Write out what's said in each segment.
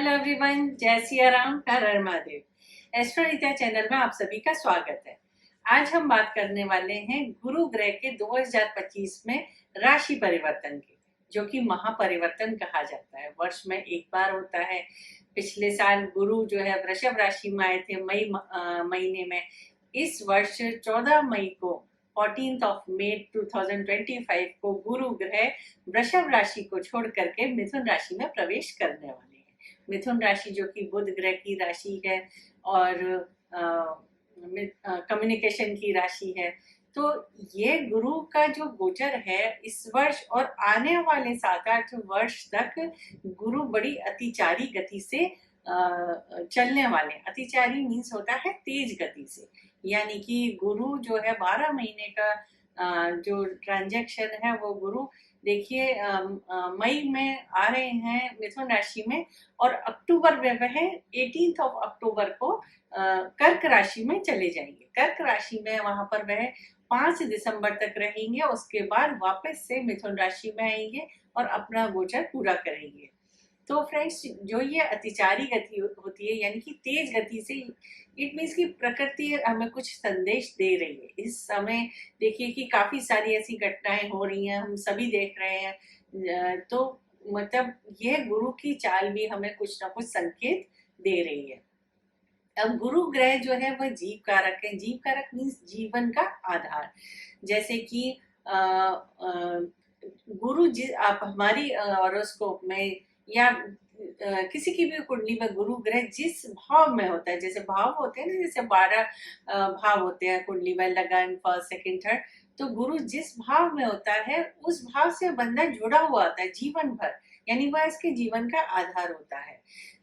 Hello everyone, जय सिया राम, हर हर Mahadev. Astro Rita channel में आप सभी का स्वागत है। आज हम बात करने वाले हैं गुरु ग्रह के 2025 में राशि परिवर्तन की, जो कि महापरिवर्तन कहा जाता है। वर्ष में एक बार होता है। पिछले साल गुरु जो है वृषभ राशि में आए थे महीने में। इस वर्ष 14 मई को 14th ऑफ मई 2025 को गुरु ग्रह वृषभ राशि को छोड़ करके मिथुन राशि में प्रवेश करने वाले हैं। मिथुन राशि जो कि बुध ग्रह की राशि है और कम्युनिकेशन की राशि है। तो ये गुरु का जो गोचर है इस वर्ष और आने वाले 7-8 वर्ष तक गुरु बड़ी अतिचारी गति से चलने वाले। अतिचारी मीन्स होता है तेज गति से, यानी कि गुरु जो है 12 महीने का जो ट्रांजैक्शन है वो गुरु देखिए मई में आ रहे हैं मिथुन राशि में, और अक्टूबर में वह 18 अक्टूबर को कर्क राशि में चले जाएंगे। कर्क राशि में वहां पर वह 5 दिसंबर तक रहेंगे। उसके बाद वापस से मिथुन राशि में आएंगे और अपना गोचर पूरा करेंगे। तो फ्रेंड्स, जो ये अतिचारी गति होती है यानी कि तेज गति से, इट मीन्स की प्रकृति हमें कुछ संदेश दे रही है। इस समय देखिए कि काफी सारी ऐसी घटनाएं हो रही हैं, हम सभी देख रहे हैं। तो मतलब ये गुरु की चाल भी हमें कुछ ना कुछ संकेत दे रही है। अब गुरु ग्रह जो है वह जीव कारक है। जीव कारक मीन्स जीवन का आधार। जैसे कि गुरु जी आप हमारी हॉरोस्कोप में या किसी की भी कुंडली में गुरु ग्रह जिस भाव में होता है, जैसे भाव होते हैं ना, जैसे 12 भाव होते हैं कुंडली में, लगन, फर्स्ट, सेकंड, थर्ड। तो गुरु जिस भाव में होता है उस भाव से बंदा जुड़ा हुआ होता है जीवन भर, यानी वह इसके जीवन का आधार होता है।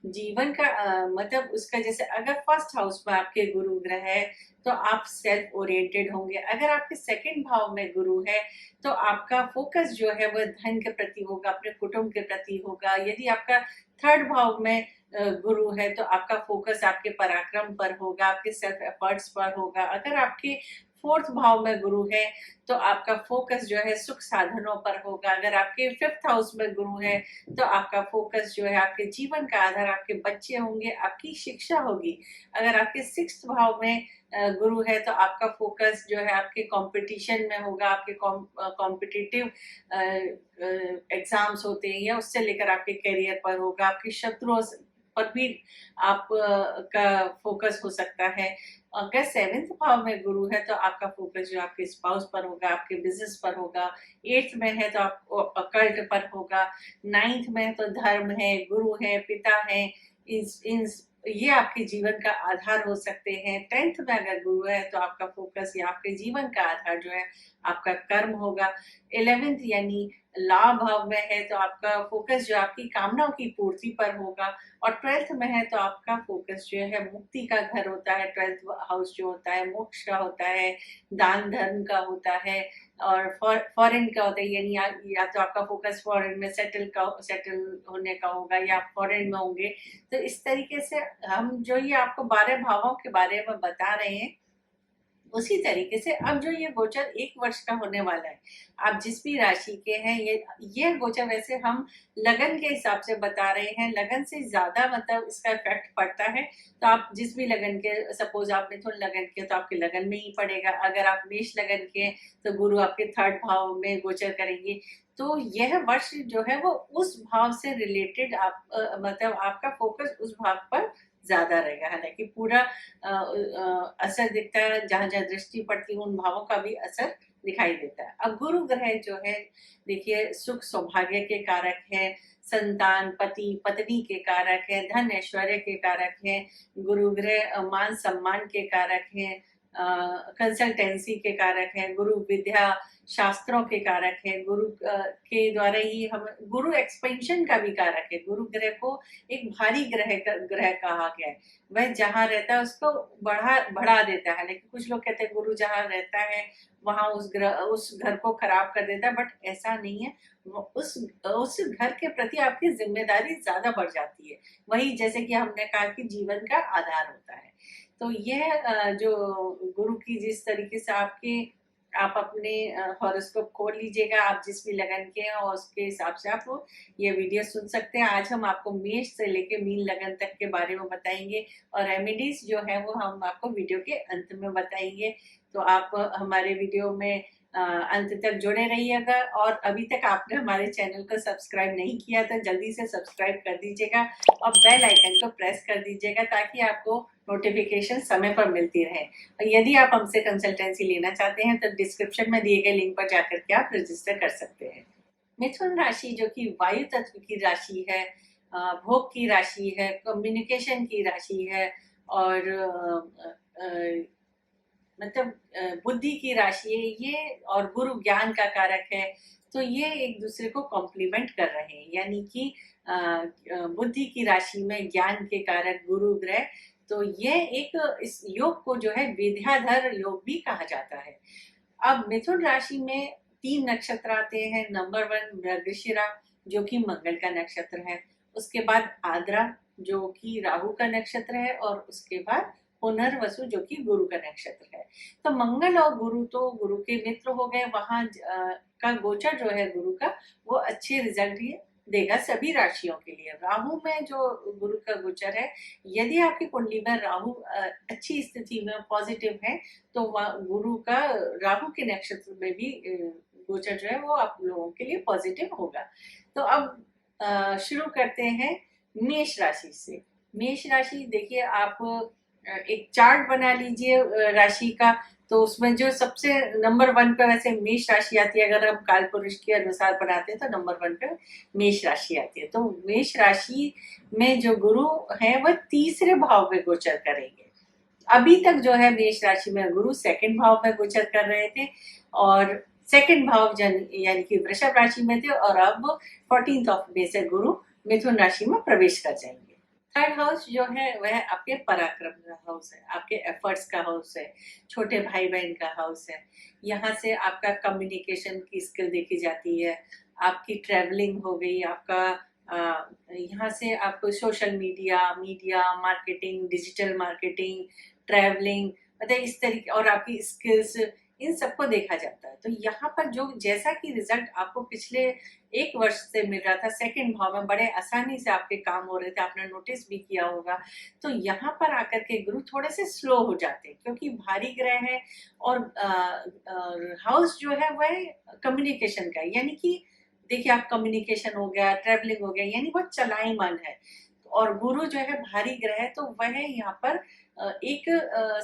जीवन का मतलब उसका, जैसे अगर फर्स्ट हाउस में आपके गुरु ग्रह है तो आप सेल्फ ओरिएंटेड होंगे। अगर आपके सेकंड भाव में गुरु है तो आपका फोकस जो है वह धन के प्रति होगा, अपने कुटुंब के प्रति होगा। यदि आपका थर्ड भाव में गुरु है तो आपका फोकस आपके पराक्रम पर होगा, आपके सेल्फ एफर्ट्स पर होगा। अगर आपके फोर्थ भाव में गुरु है तो आपका फोकस जो है सुख साधनों पर होगा। अगर आपके फिफ्थ हाउस में गुरु है तो आपका फोकस जो है आपके जीवन का आधार आपके बच्चे होंगे, आपकी शिक्षा होगी। अगर आपके सिक्स्थ भाव में गुरु है तो आपका फोकस जो है आपके कंपटीशन में होगा, आपके कॉम्पिटिटिव एग्जाम्स होते हैं या उससे लेकर आपके करियर पर होगा। आपके शत्रुओं पर भी आप का फोकस हो सकता है। अगर सेवेंथ भाव में गुरु है तो आपका फोकस जो आपके स्पाउस पर होगा, आपके बिजनेस पर होगा। एट्थ में है तो आप अकल्ट पर होगा। नाइन्थ में तो धर्म है, गुरु है, पिता है, इन ये आपके जीवन का आधार हो सकते हैं। 10th में अगर गुरु है तो आपका फोकस या आपके जीवन का आधार जो है आपका कर्म होगा। 11th यानी लाभ भाव में है तो आपका फोकस जो आपकी कामनाओं की पूर्ति पर होगा। और 12th में है तो आपका फोकस जो है मुक्ति का घर होता है। 12th हाउस जो होता है मोक्ष का होता है, दान धर्म का होता है और फॉरेन का होता है, यानी या तो आपका फोकस फॉरेन में सेटल होने का होगा या आप फॉरेन में होंगे। तो इस तरीके से हम जो ये आपको 12 भावों के बारे में बता रहे हैं, उसी तरीके से अब जो ये गोचर 1 वर्ष का होने वाला है, आप जिस भी राशि के हैं, ये गोचर वैसे हम लगन के हिसाब से बता रहे हैं। लगन से ज्यादा मतलब इसका इफेक्ट पड़ता है। तो आप जिस भी लगन के, सपोज आप मिथुन लगन के तो आपके लगन में ही पड़ेगा। अगर आप मेष लगन के तो गुरु आपके थर्ड भाव में गोचर करेंगे। तो यह वर्ष जो है वो उस भाव से रिलेटेड आप मतलब आपका फोकस उस भाव पर ज्यादा रहेगा। हालांकि पूरा असर दिखता है, जहां जहां दृष्टि पड़ती है उन भावों का भी असर दिखाई देता है। अब गुरु ग्रह जो है देखिए सुख सौभाग्य के कारक है, संतान, पति पत्नी के कारक है, धन ऐश्वर्य के कारक है। गुरु ग्रह मान सम्मान के कारक है, कंसल्टेंसी के कारक है। गुरु विद्या शास्त्रों के कारक है। गुरु के द्वारा ही हम, गुरु एक्सपेंशन का भी कारक है। गुरु ग्रह को एक भारी ग्रह कहा गया है। वह जहाँ रहता है उसको बढ़ा देता है। हालांकि कुछ लोग कहते हैं गुरु जहाँ रहता है वहां उस घर को खराब कर देता है, बट ऐसा नहीं है। उस घर के प्रति आपकी जिम्मेदारी ज्यादा बढ़ जाती है। वही जैसे कि हमने कहा कि जीवन का आधार होता है। तो यह जो गुरु की जिस तरीके से आप अपने हॉरोस्कोप खोल लीजिएगा, आप जिस भी लगन के हैं और उसके हिसाब से आप ये वीडियो सुन सकते हैं। आज हम आपको मेष से लेके मीन लगन तक के बारे में बताएंगे और रेमेडीज जो है वो हम आपको वीडियो के अंत में बताएंगे। तो आप हमारे वीडियो में अंत तक जुड़े रहिएगा और अभी तक आपने हमारे चैनल को सब्सक्राइब नहीं किया तो जल्दी से सब्सक्राइब कर दीजिएगा और बेल आइकन को प्रेस कर दीजिएगा ताकि आपको नोटिफिकेशन समय पर मिलती रहे। और यदि आप हमसे कंसल्टेंसी लेना चाहते हैं तो डिस्क्रिप्शन में दिए गए लिंक पर जाकर के आप रजिस्टर कर सकते हैं। मिथुन राशि जो कि वायु तत्व की राशि है, भोग की राशि है, कम्युनिकेशन की राशि है और मतलब बुद्धि की राशि है ये, और गुरु ज्ञान का कारक है। तो ये एक दूसरे को कॉम्प्लीमेंट कर रहे हैं, यानी कि बुद्धि की राशि में ज्ञान के कारक गुरु ग्रह। तो ये एक इस योग को जो है विद्याधर योग भी कहा जाता है। अब मिथुन राशि में 3 नक्षत्र आते हैं। नंबर 1 मृगशिरा जो कि मंगल का नक्षत्र है, उसके बाद आद्रा जो कि राहु का नक्षत्र है और उसके बाद पुनर्वसु जो कि गुरु का नक्षत्र है। तो मंगल और गुरु तो गुरु के मित्र हो गए, वहां का गोचर जो है गुरु का वो अच्छे रिजल्ट ही देगा सभी राशियों के लिए। राहु में जो गुरु का गोचर है, यदि आपकी कुंडली में राहु अच्छी स्थिति में पॉजिटिव है तो गुरु का राहु के नक्षत्र में भी गोचर जो है वो आप लोगों के लिए पॉजिटिव होगा। तो अब शुरू करते हैं मेष राशि से। मेष राशि देखिए, आप एक चार्ट बना लीजिए राशि का। तो उसमें जो सबसे नंबर 1 पे वैसे मेष राशि आती है, अगर हम काल पुरुष के अनुसार बनाते हैं तो नंबर 1 पे मेष राशि आती है। तो मेष राशि में जो गुरु है वह तीसरे भाव में गोचर करेंगे। अभी तक जो है मेष राशि में गुरु सेकंड भाव में गोचर कर रहे थे और सेकंड भाव यानी कि वृषभ राशि में थे, और अब 14 मई से गुरु मिथुन राशि में प्रवेश कर जाएंगे। थर्ड हाउस जो है वह आपके पराक्रम का हाउस है, आपके एफर्ट्स का हाउस है, छोटे भाई बहन का हाउस है। यहाँ से आपका कम्युनिकेशन की स्किल देखी जाती है, आपकी ट्रैवलिंग हो गई, आपका यहाँ से आपको social media marketing, digital marketing, travelling, मतलब इस तरीके, और आपकी स्किल्स, इन सबको देखा जाता है। तो यहाँ पर जो जैसा कि रिजल्ट आपको पिछले 1 वर्ष से मिल रहा था, सेकंड भाव में बड़े आसानी से आपके काम हो रहे थे, आपने नोटिस भी किया होगा। तो यहाँ पर आकर के गुरु थोड़े से स्लो हो जाते हैं क्योंकि भारी ग्रह है और हाउस जो है वह कम्युनिकेशन का है, यानी कि देखिए आप कम्युनिकेशन हो गया, ट्रेवलिंग हो गया, यानी बहुत चलाईमान है। और गुरु जो है भारी ग्रह है तो वह यहाँ पर एक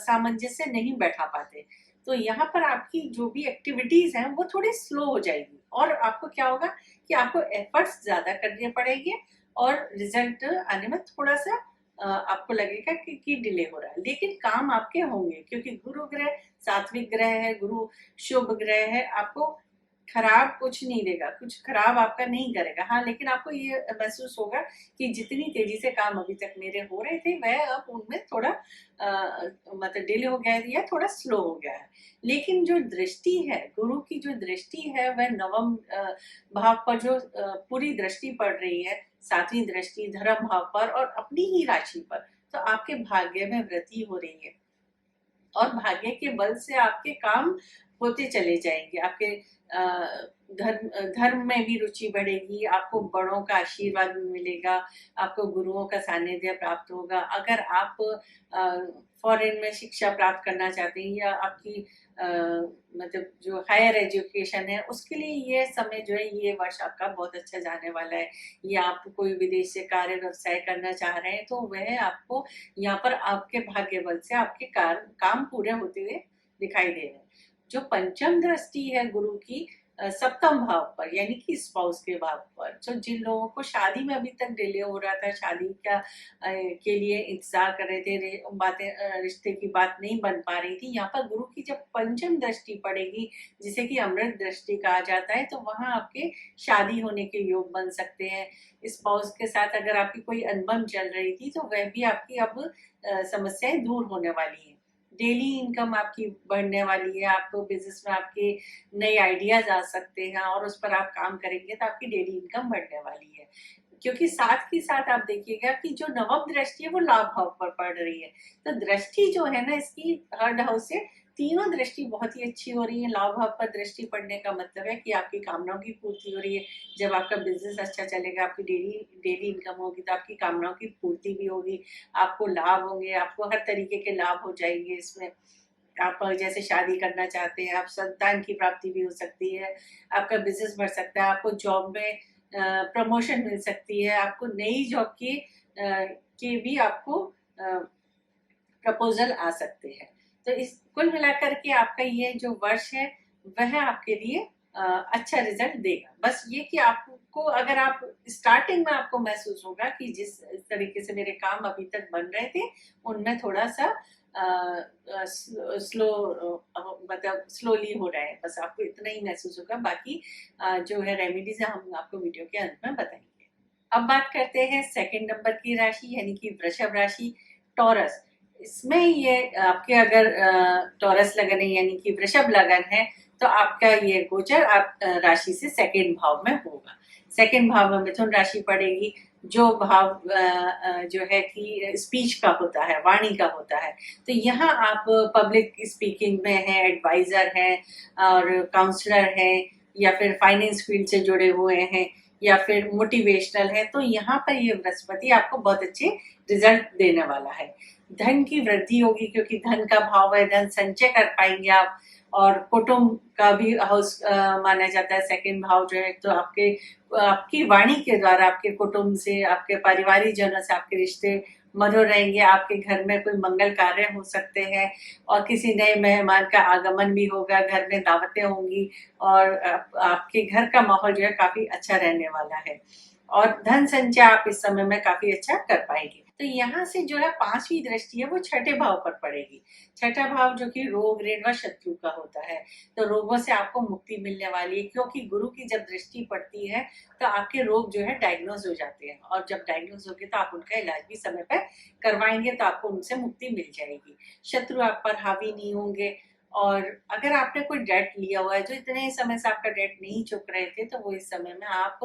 सामंजस्य नहीं बैठा पाते। तो यहाँ पर आपकी जो भी एक्टिविटीज हैं वो थोड़ी स्लो हो जाएगी और आपको क्या होगा कि आपको एफर्ट्स ज्यादा करने पड़ेंगे और रिजल्ट आने में थोड़ा सा आपको लगेगा कि डिले हो रहा है, लेकिन काम आपके होंगे क्योंकि गुरु ग्रह सात्विक ग्रह है, गुरु शुभ ग्रह है, आपको खराब कुछ नहीं देगा, कुछ खराब आपका नहीं करेगा। हाँ, लेकिन आपको ये महसूस होगा कि जितनी तेजी से काम अभी तक मेरे हो रहे थे वह अब उनमें थोड़ा मतलब डिले हो गया है या थोड़ा स्लो हो गया है। लेकिन जो दृष्टि है, गुरु की जो दृष्टि है वह नवम भाव पर जो पूरी दृष्टि पड़ रही है, 7वीं दृष्टि धर्म भाव पर और अपनी ही राशि पर, तो आपके भाग्य में वृद्धि हो रही है और भाग्य के बल से आपके काम होते चले जाएंगे। आपके धर्म में भी रुचि बढ़ेगी, आपको बड़ों का आशीर्वाद मिलेगा, आपको गुरुओं का सानिध्य प्राप्त होगा। अगर आप फॉरेन में शिक्षा प्राप्त करना चाहते हैं या आपकी मतलब जो हायर एजुकेशन है उसके लिए ये समय जो है, ये वर्ष आपका बहुत अच्छा जाने वाला है। या आप कोई विदेश से कार्य व्यवसाय करना चाह रहे हैं तो वह आपको यहाँ पर आपके भाग्य बल से आपके काम पूरे होते हुए दिखाई दे रहे हैं। जो पंचम दृष्टि है गुरु की सप्तम भाव पर, यानी कि स्पाउस के भाव पर, जो जिन लोगों को शादी में अभी तक डिले हो रहा था, शादी के लिए इंतजार कर रहे थे, बातें रिश्ते की बात नहीं बन पा रही थी, यहाँ पर गुरु की जब पंचम दृष्टि पड़ेगी जिसे कि अमृत दृष्टि कहा जाता है, तो वहां आपके शादी होने के योग बन सकते हैं। स्पाउस के साथ अगर आपकी कोई अनबन चल रही थी तो वह भी आपकी अब समस्याएं दूर होने वाली है। डेली इनकम आपकी बढ़ने वाली है, आपको बिजनेस में आपके नए आइडियाज आ सकते हैं और उस पर आप काम करेंगे तो आपकी डेली इनकम बढ़ने वाली है। क्योंकि साथ ही साथ आप देखिएगा कि जो नवम दृष्टि है वो लाभ भाव पर पड़ रही है, तो दृष्टि जो है ना इसकी थर्ड हाउस से तीनों दृष्टि बहुत ही अच्छी हो रही है। लाभ भाव पर दृष्टि पड़ने का मतलब है कि आपकी कामनाओं की पूर्ति हो रही है। जब आपका बिजनेस अच्छा चलेगा, आपकी डेली इनकम होगी, तो आपकी कामनाओं की पूर्ति भी होगी, आपको लाभ होंगे, आपको हर तरीके के लाभ हो जाएंगे इसमें। आप जैसे शादी करना चाहते हैं, आप संतान की प्राप्ति भी हो सकती है, आपका बिजनेस बढ़ सकता है, आपको जॉब में प्रमोशन मिल सकती है, आपको नई जॉब के भी आपको प्रपोजल आ सकते हैं। तो इस कुल मिलाकर के आपका ये जो वर्ष है वह आपके लिए अच्छा रिजल्ट देगा। बस ये कि आपको, अगर आप स्टार्टिंग में आपको महसूस होगा कि जिस तरीके से मेरे काम अभी तक बन रहे थे उनमें थोड़ा सा स्लो, मतलब स्लोली हो रहा है, बस आपको इतना ही महसूस होगा। बाकी जो है रेमेडीज हम आपको वीडियो के अंत में बताएंगे। अब बात करते हैं सेकंड नंबर की राशि यानी कि वृषभ राशि, टॉरस। इसमें ये आपके अगर टॉरस लगन है यानी कि वृषभ लगन है तो आपका ये गोचर आप राशि से सेकंड भाव में होगा। सेकंड भाव में मिथुन राशि पड़ेगी, जो भाव जो है कि स्पीच का होता है, वाणी का होता है। तो यहाँ आप पब्लिक स्पीकिंग में है, एडवाइजर है और काउंसलर है, या फिर फाइनेंस फील्ड से जुड़े हुए हैं, या फिर मोटिवेशनल है, तो यहाँ पर ये बृहस्पति आपको बहुत अच्छे रिजल्ट देने वाला है। धन की वृद्धि होगी क्योंकि धन का भाव है, धन संचय कर पाएंगे आप। और कुटुंब का भी हाउस माना जाता है सेकंड भाव जो है, तो आपकी वाणी के द्वारा आपके कुटुंब से, आपके पारिवारिक जनों से आपके रिश्ते मधुर रहेंगे। आपके घर में कोई मंगल कार्य हो सकते हैं और किसी नए मेहमान का आगमन भी होगा, घर में दावतें होंगी और आपके घर का माहौल जो है काफी अच्छा रहने वाला है। और धन संचय आप इस समय में काफी अच्छा कर पाएंगे। तो यहाँ से जो है पांचवी दृष्टि है वो छठे भाव पर पड़ेगी। छठा भाव जो कि रोग, ऋण व शत्रु का होता है, तो रोगों से आपको मुक्ति मिलने वाली है, क्योंकि गुरु की जब दृष्टि पड़ती है तो आपके रोग जो है डायग्नोज हो जाते हैं, और जब डायग्नोज होंगे तो आप उनका इलाज भी समय पर करवाएंगे तो आपको उनसे मुक्ति मिल जाएगी। शत्रु आप पर हावी नहीं होंगे। और अगर आपने कोई डेट लिया हुआ है, जो इतने समय से आपका डेट नहीं चुक रहे थे, तो वो इस समय में आप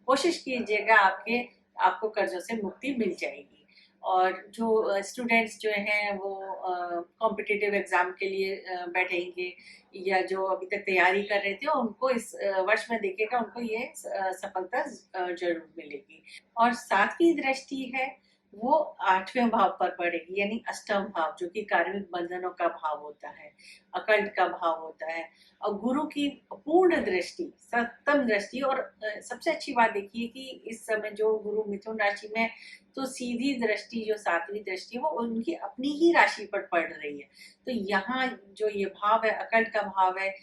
कोशिश कीजिएगा, आपको कर्जों से मुक्ति मिल जाएगी। और जो स्टूडेंट्स जो हैं वो कॉम्पिटिटिव एग्जाम के लिए बैठेंगे, या जो अभी तक तैयारी कर रहे थे, उनको इस वर्ष में देखिएगा उनको ये सफलता जरूर मिलेगी। और सातवीं दृष्टि है वो आठवें भाव पर पड़ेगी, यानी अष्टम भाव, जो कि कार्मिक बंधनों का भाव होता है, अकल्ट का भाव होता है। और गुरु की पूर्ण दृष्टि, सप्तम दृष्टि। और सबसे अच्छी बात देखिए कि इस समय जो गुरु मिथुन राशि में, तो सीधी दृष्टि जो सातवीं दृष्टि है वो उनकी अपनी ही राशि पर पड़ रही है। तो यहाँ जो ये भाव है, अकल्ट का भाव है,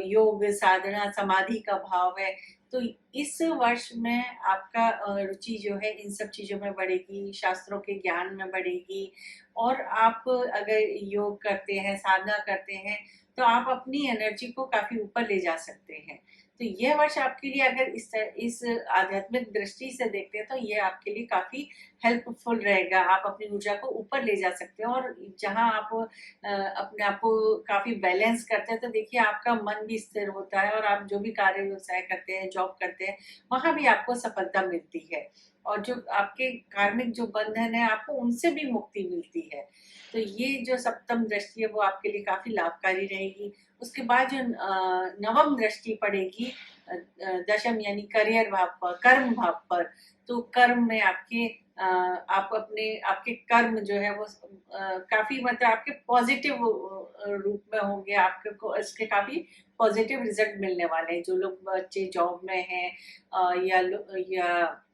योग, साधना, समाधि का भाव है। तो इस वर्ष में आपका रुचि जो है इन सब चीजों में बढ़ेगी, शास्त्रों के ज्ञान में बढ़ेगी। और आप अगर योग करते हैं, साधना करते हैं, तो आप अपनी एनर्जी को काफी ऊपर ले जा सकते हैं। तो यह वर्ष आपके लिए अगर इस आध्यात्मिक दृष्टि से देखते हैं तो ये आपके लिए काफी हेल्पफुल रहेगा। आप अपनी ऊर्जा को ऊपर ले जा सकते हैं, और जहां आप अपने आप को काफी बैलेंस करते हैं, तो देखिए आपका मन भी स्थिर होता है, और आप जो भी कार्य व्यवसाय करते हैं, जॉब करते हैं, वहां भी आपको सफलता मिलती है। और जो आपके कार्मिक जो बंधन है, आपको उनसे भी मुक्ति मिलती है। तो ये जो सप्तम दृष्टि है वो आपके लिए काफी लाभकारी रहेगी। उसके बाद जो नवम दृष्टि पड़ेगी दशम यानी करियर भाव पर, कर्म भाव पर। तो कर्म में आपके कर्म जो है वो काफी, मतलब आपके पॉजिटिव रूप में होंगे, आपको इसके काफी पॉजिटिव रिजल्ट मिलने वाले हैं। जो लोग बच्चे जॉब में हैं या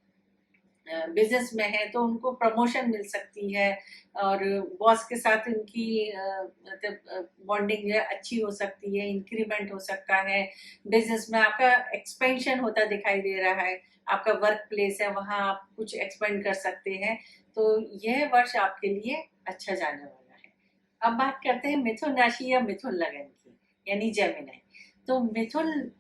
बिजनेस में है, तो उनको प्रमोशन मिल सकती है, और बॉस के साथ इनकी मतलब बॉन्डिंग जो है अच्छी हो सकती है, इंक्रीमेंट हो सकता है। बिजनेस में आपका एक्सपेंशन होता दिखाई दे रहा है, आपका वर्क प्लेस है, वहां आप कुछ एक्सपेंड कर सकते हैं। तो यह वर्ष आपके लिए अच्छा जाने वाला है। अब बात करते हैं मिथुन राशि या मिथुन लगन की, यानी जेमिनी। तो मिथुन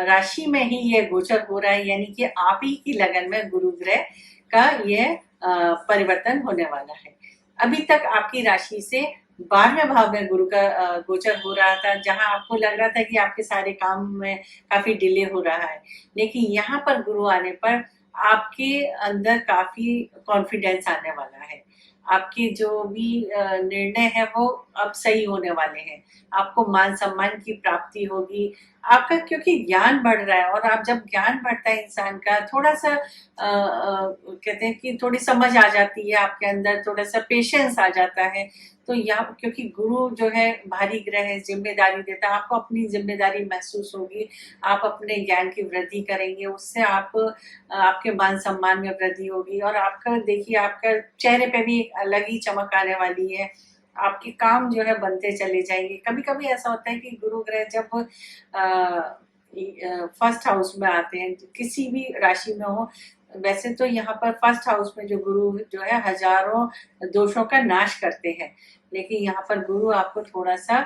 राशि में ही ये गोचर हो रहा है, यानी कि आप ही की लगन में गुरु ग्रह का ये परिवर्तन होने वाला है। अभी तक आपकी राशि से 12वें भाव में गुरु का गोचर हो रहा था, जहां आपको लग रहा था कि आपके सारे काम में काफी डिले हो रहा है, लेकिन यहाँ पर गुरु आने पर आपके अंदर काफी कॉन्फिडेंस आने वाला है। आपके जो भी निर्णय है वो अब सही होने वाले हैं। आपको मान सम्मान की प्राप्ति होगी। आपका क्योंकि ज्ञान बढ़ रहा है, और आप जब ज्ञान बढ़ता है इंसान का, थोड़ा सा कहते हैं कि थोड़ी समझ आ जाती है आपके अंदर, थोड़ा सा पेशेंस आ जाता है। तो यहाँ क्योंकि गुरु जो है भारी ग्रह है, जिम्मेदारी देता है, आपको अपनी जिम्मेदारी महसूस होगी। आप अपने ज्ञान की वृद्धि करेंगे, उससे आपके मान सम्मान में वृद्धि होगी, और आपका देखिए आपका चेहरे पे भी एक अलग ही चमक आने वाली है। आपके काम जो है बनते चले जाएंगे। कभी कभी ऐसा होता है कि गुरु ग्रह जब फर्स्ट हाउस में आते हैं, किसी भी राशि में हो, वैसे तो यहाँ पर फर्स्ट हाउस में जो गुरु जो है हजारों दोषों का नाश करते हैं, लेकिन यहाँ पर गुरु आपको थोड़ा सा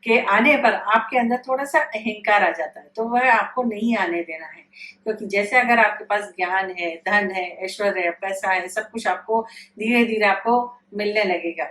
के आने पर आपके अंदर थोड़ा सा अहंकार आ जाता है, तो वह आपको नहीं आने देना है। क्योंकि जैसे अगर आपके पास ज्ञान है, धन है, ऐश्वर्य है, पैसा है, सब कुछ आपको धीरे धीरे आपको मिलने लगेगा।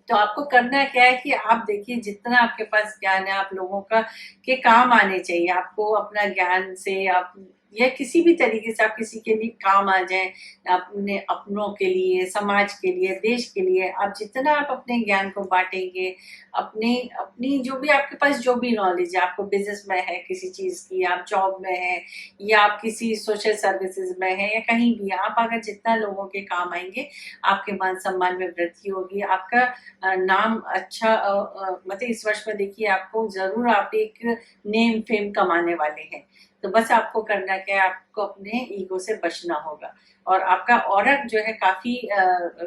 तो आपको करना क्या है कि आप देखिए जितना आपके पास ज्ञान है, आप लोगों का के काम आने चाहिए। आपको अपना ज्ञान से आप या किसी भी तरीके से आप किसी के लिए काम आ जाए, अपने अपनों के लिए, समाज के लिए, देश के लिए। आप जितना आप अपने ज्ञान को बांटेंगे, अपनी अपनी जो भी आपके पास जो भी नॉलेज है, आपको बिजनेस में है किसी चीज की, आप जॉब में है, या आप किसी सोशल सर्विसेज में है, या कहीं भी आप अगर जितना लोगों के काम आएंगे, आपके मान सम्मान में वृद्धि होगी। आपका नाम अच्छा मतलब इस वर्ष में देखिए आपको जरूर आप एक नेम फेम कमाने वाले हैं। तो बस आपको करना क्या है, आपको अपने ईगो से बचना होगा, और आपका ऑरा जो है काफी